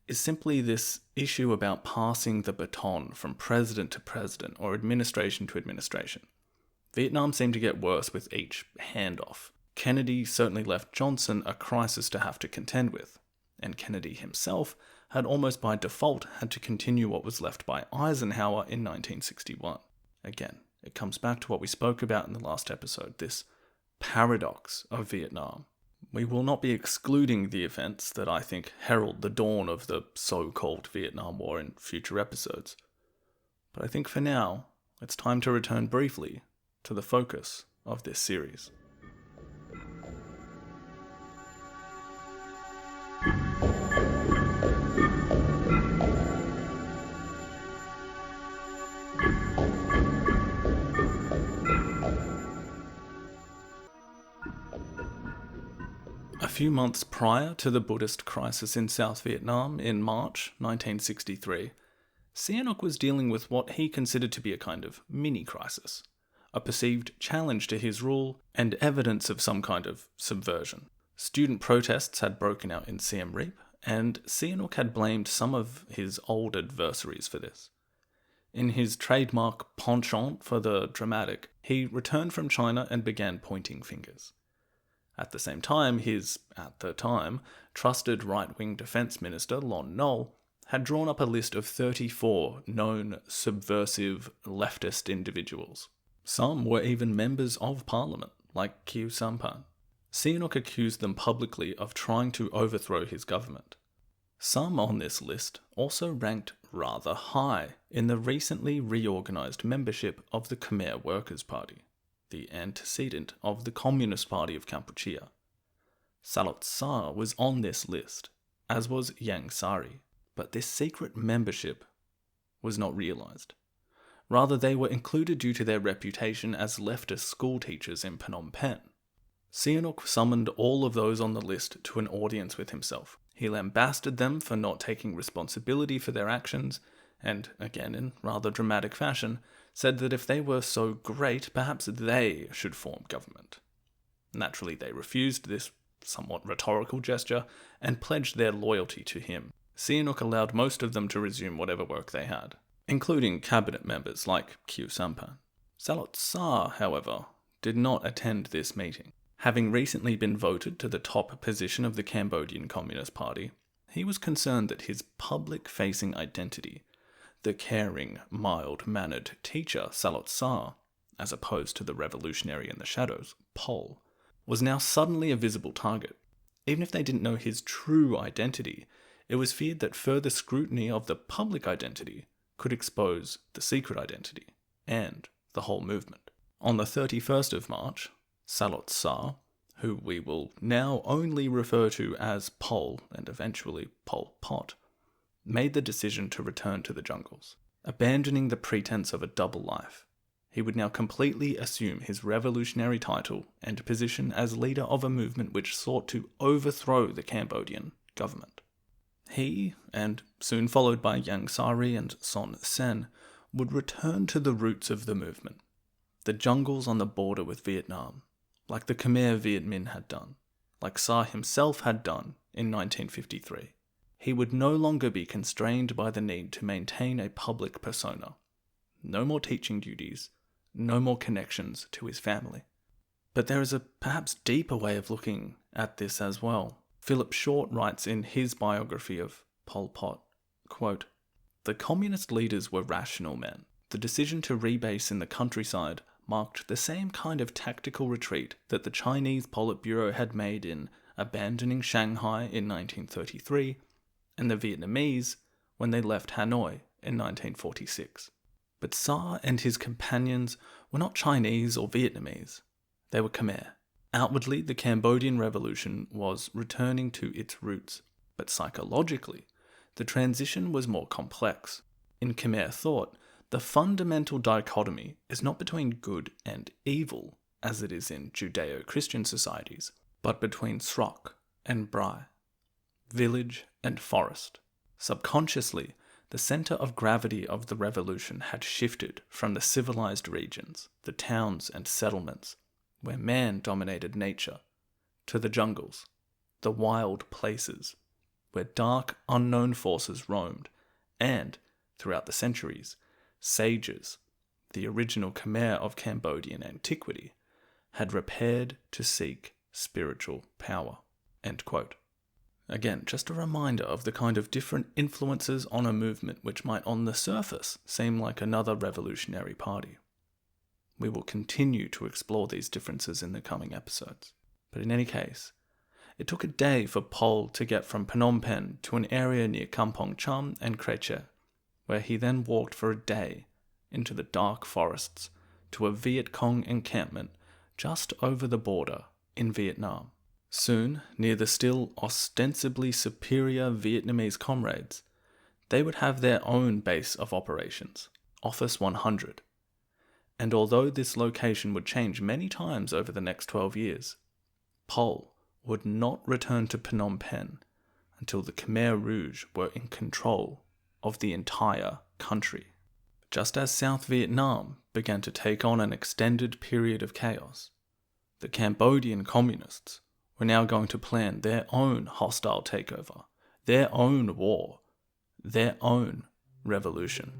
is simply this issue about passing the baton from president to president or administration to administration. Vietnam seemed to get worse with each handoff. Kennedy certainly left Johnson a crisis to have to contend with, and Kennedy himself had almost by default had to continue what was left by Eisenhower in 1961. Again, it comes back to what we spoke about in the last episode, this paradox of Vietnam. We will not be excluding the events that I think herald the dawn of the so-called Vietnam War in future episodes. But I think for now, it's time to return briefly to the focus of this series. A few months prior to the Buddhist Crisis in South Vietnam in March 1963, Sihanouk was dealing with what he considered to be a kind of mini-crisis, a perceived challenge to his rule and evidence of some kind of subversion. Student protests had broken out in Siem Reap, and Sihanouk had blamed some of his old adversaries for this. In his trademark penchant for the dramatic, he returned from China and began pointing fingers. At the same time, his, at the time, trusted right-wing defense minister Lon Nol had drawn up a list of 34 known subversive leftist individuals. Some were even members of parliament, like Khieu Samphan. Sihanouk accused them publicly of trying to overthrow his government. Some on this list also ranked rather high in the recently reorganized membership of the Khmer Workers' Party, the antecedent of the Communist Party of Kampuchea. Salot Sa was on this list, as was Yang Sari, but this secret membership was not realized. Rather, they were included due to their reputation as leftist schoolteachers in Phnom Penh. Sihanouk summoned all of those on the list to an audience with himself. He lambasted them for not taking responsibility for their actions, and, again in rather dramatic fashion, said that if they were so great, perhaps they should form government. Naturally, they refused this somewhat rhetorical gesture and pledged their loyalty to him. Sihanouk allowed most of them to resume whatever work they had, including cabinet members like Khieu Samphan. Salot Sa, however, did not attend this meeting. Having recently been voted to the top position of the Cambodian Communist Party, he was concerned that his public-facing identity, the caring, mild-mannered teacher Salot Sa, as opposed to the revolutionary in the shadows, Pol, was now suddenly a visible target. Even if they didn't know his true identity, it was feared that further scrutiny of the public identity could expose the secret identity and the whole movement. On the 31st of March, Salot Sa, who we will now only refer to as Pol and eventually Pol Pot, made the decision to return to the jungles. Abandoning the pretense of a double life, he would now completely assume his revolutionary title and position as leader of a movement which sought to overthrow the Cambodian government. He, and soon followed by Yang Sari and Son Sen, would return to the roots of the movement, the jungles on the border with Vietnam, like the Khmer Viet Minh had done, like Sa himself had done in 1953. He would no longer be constrained by the need to maintain a public persona. No more teaching duties, no more connections to his family. But there is a perhaps deeper way of looking at this as well. Philip Short writes in his biography of Pol Pot, quote, The communist leaders were rational men. The decision to rebase in the countryside marked the same kind of tactical retreat that the Chinese Politburo had made in abandoning Shanghai in 1933 and the Vietnamese when they left Hanoi in 1946. But Sa and his companions were not Chinese or Vietnamese. They were Khmer. Outwardly, the Cambodian Revolution was returning to its roots, but psychologically, the transition was more complex. In Khmer thought, the fundamental dichotomy is not between good and evil, as it is in Judeo-Christian societies, but between Srok and Brai, village and forest. Subconsciously, the center of gravity of the revolution had shifted from the civilized regions, the towns and settlements, where man dominated nature, to the jungles, the wild places, where dark, unknown forces roamed, and, throughout the centuries, sages, the original Khmer of Cambodian antiquity, had repaired to seek spiritual power. End quote. Again, just a reminder of the kind of different influences on a movement which might on the surface seem like another revolutionary party. We will continue to explore these differences in the coming episodes. But in any case, it took a day for Pol to get from Phnom Penh to an area near Kampong Cham and Kreche, where he then walked for a day into the dark forests to a Viet Cong encampment just over the border in Vietnam. Soon, near the still ostensibly superior Vietnamese comrades, they would have their own base of operations, Office 100. And although this location would change many times over the next 12 years, Pol would not return to Phnom Penh until the Khmer Rouge were in control of the entire country. Just as South Vietnam began to take on an extended period of chaos, the Cambodian communists were now going to plan their own hostile takeover, their own war, their own revolution.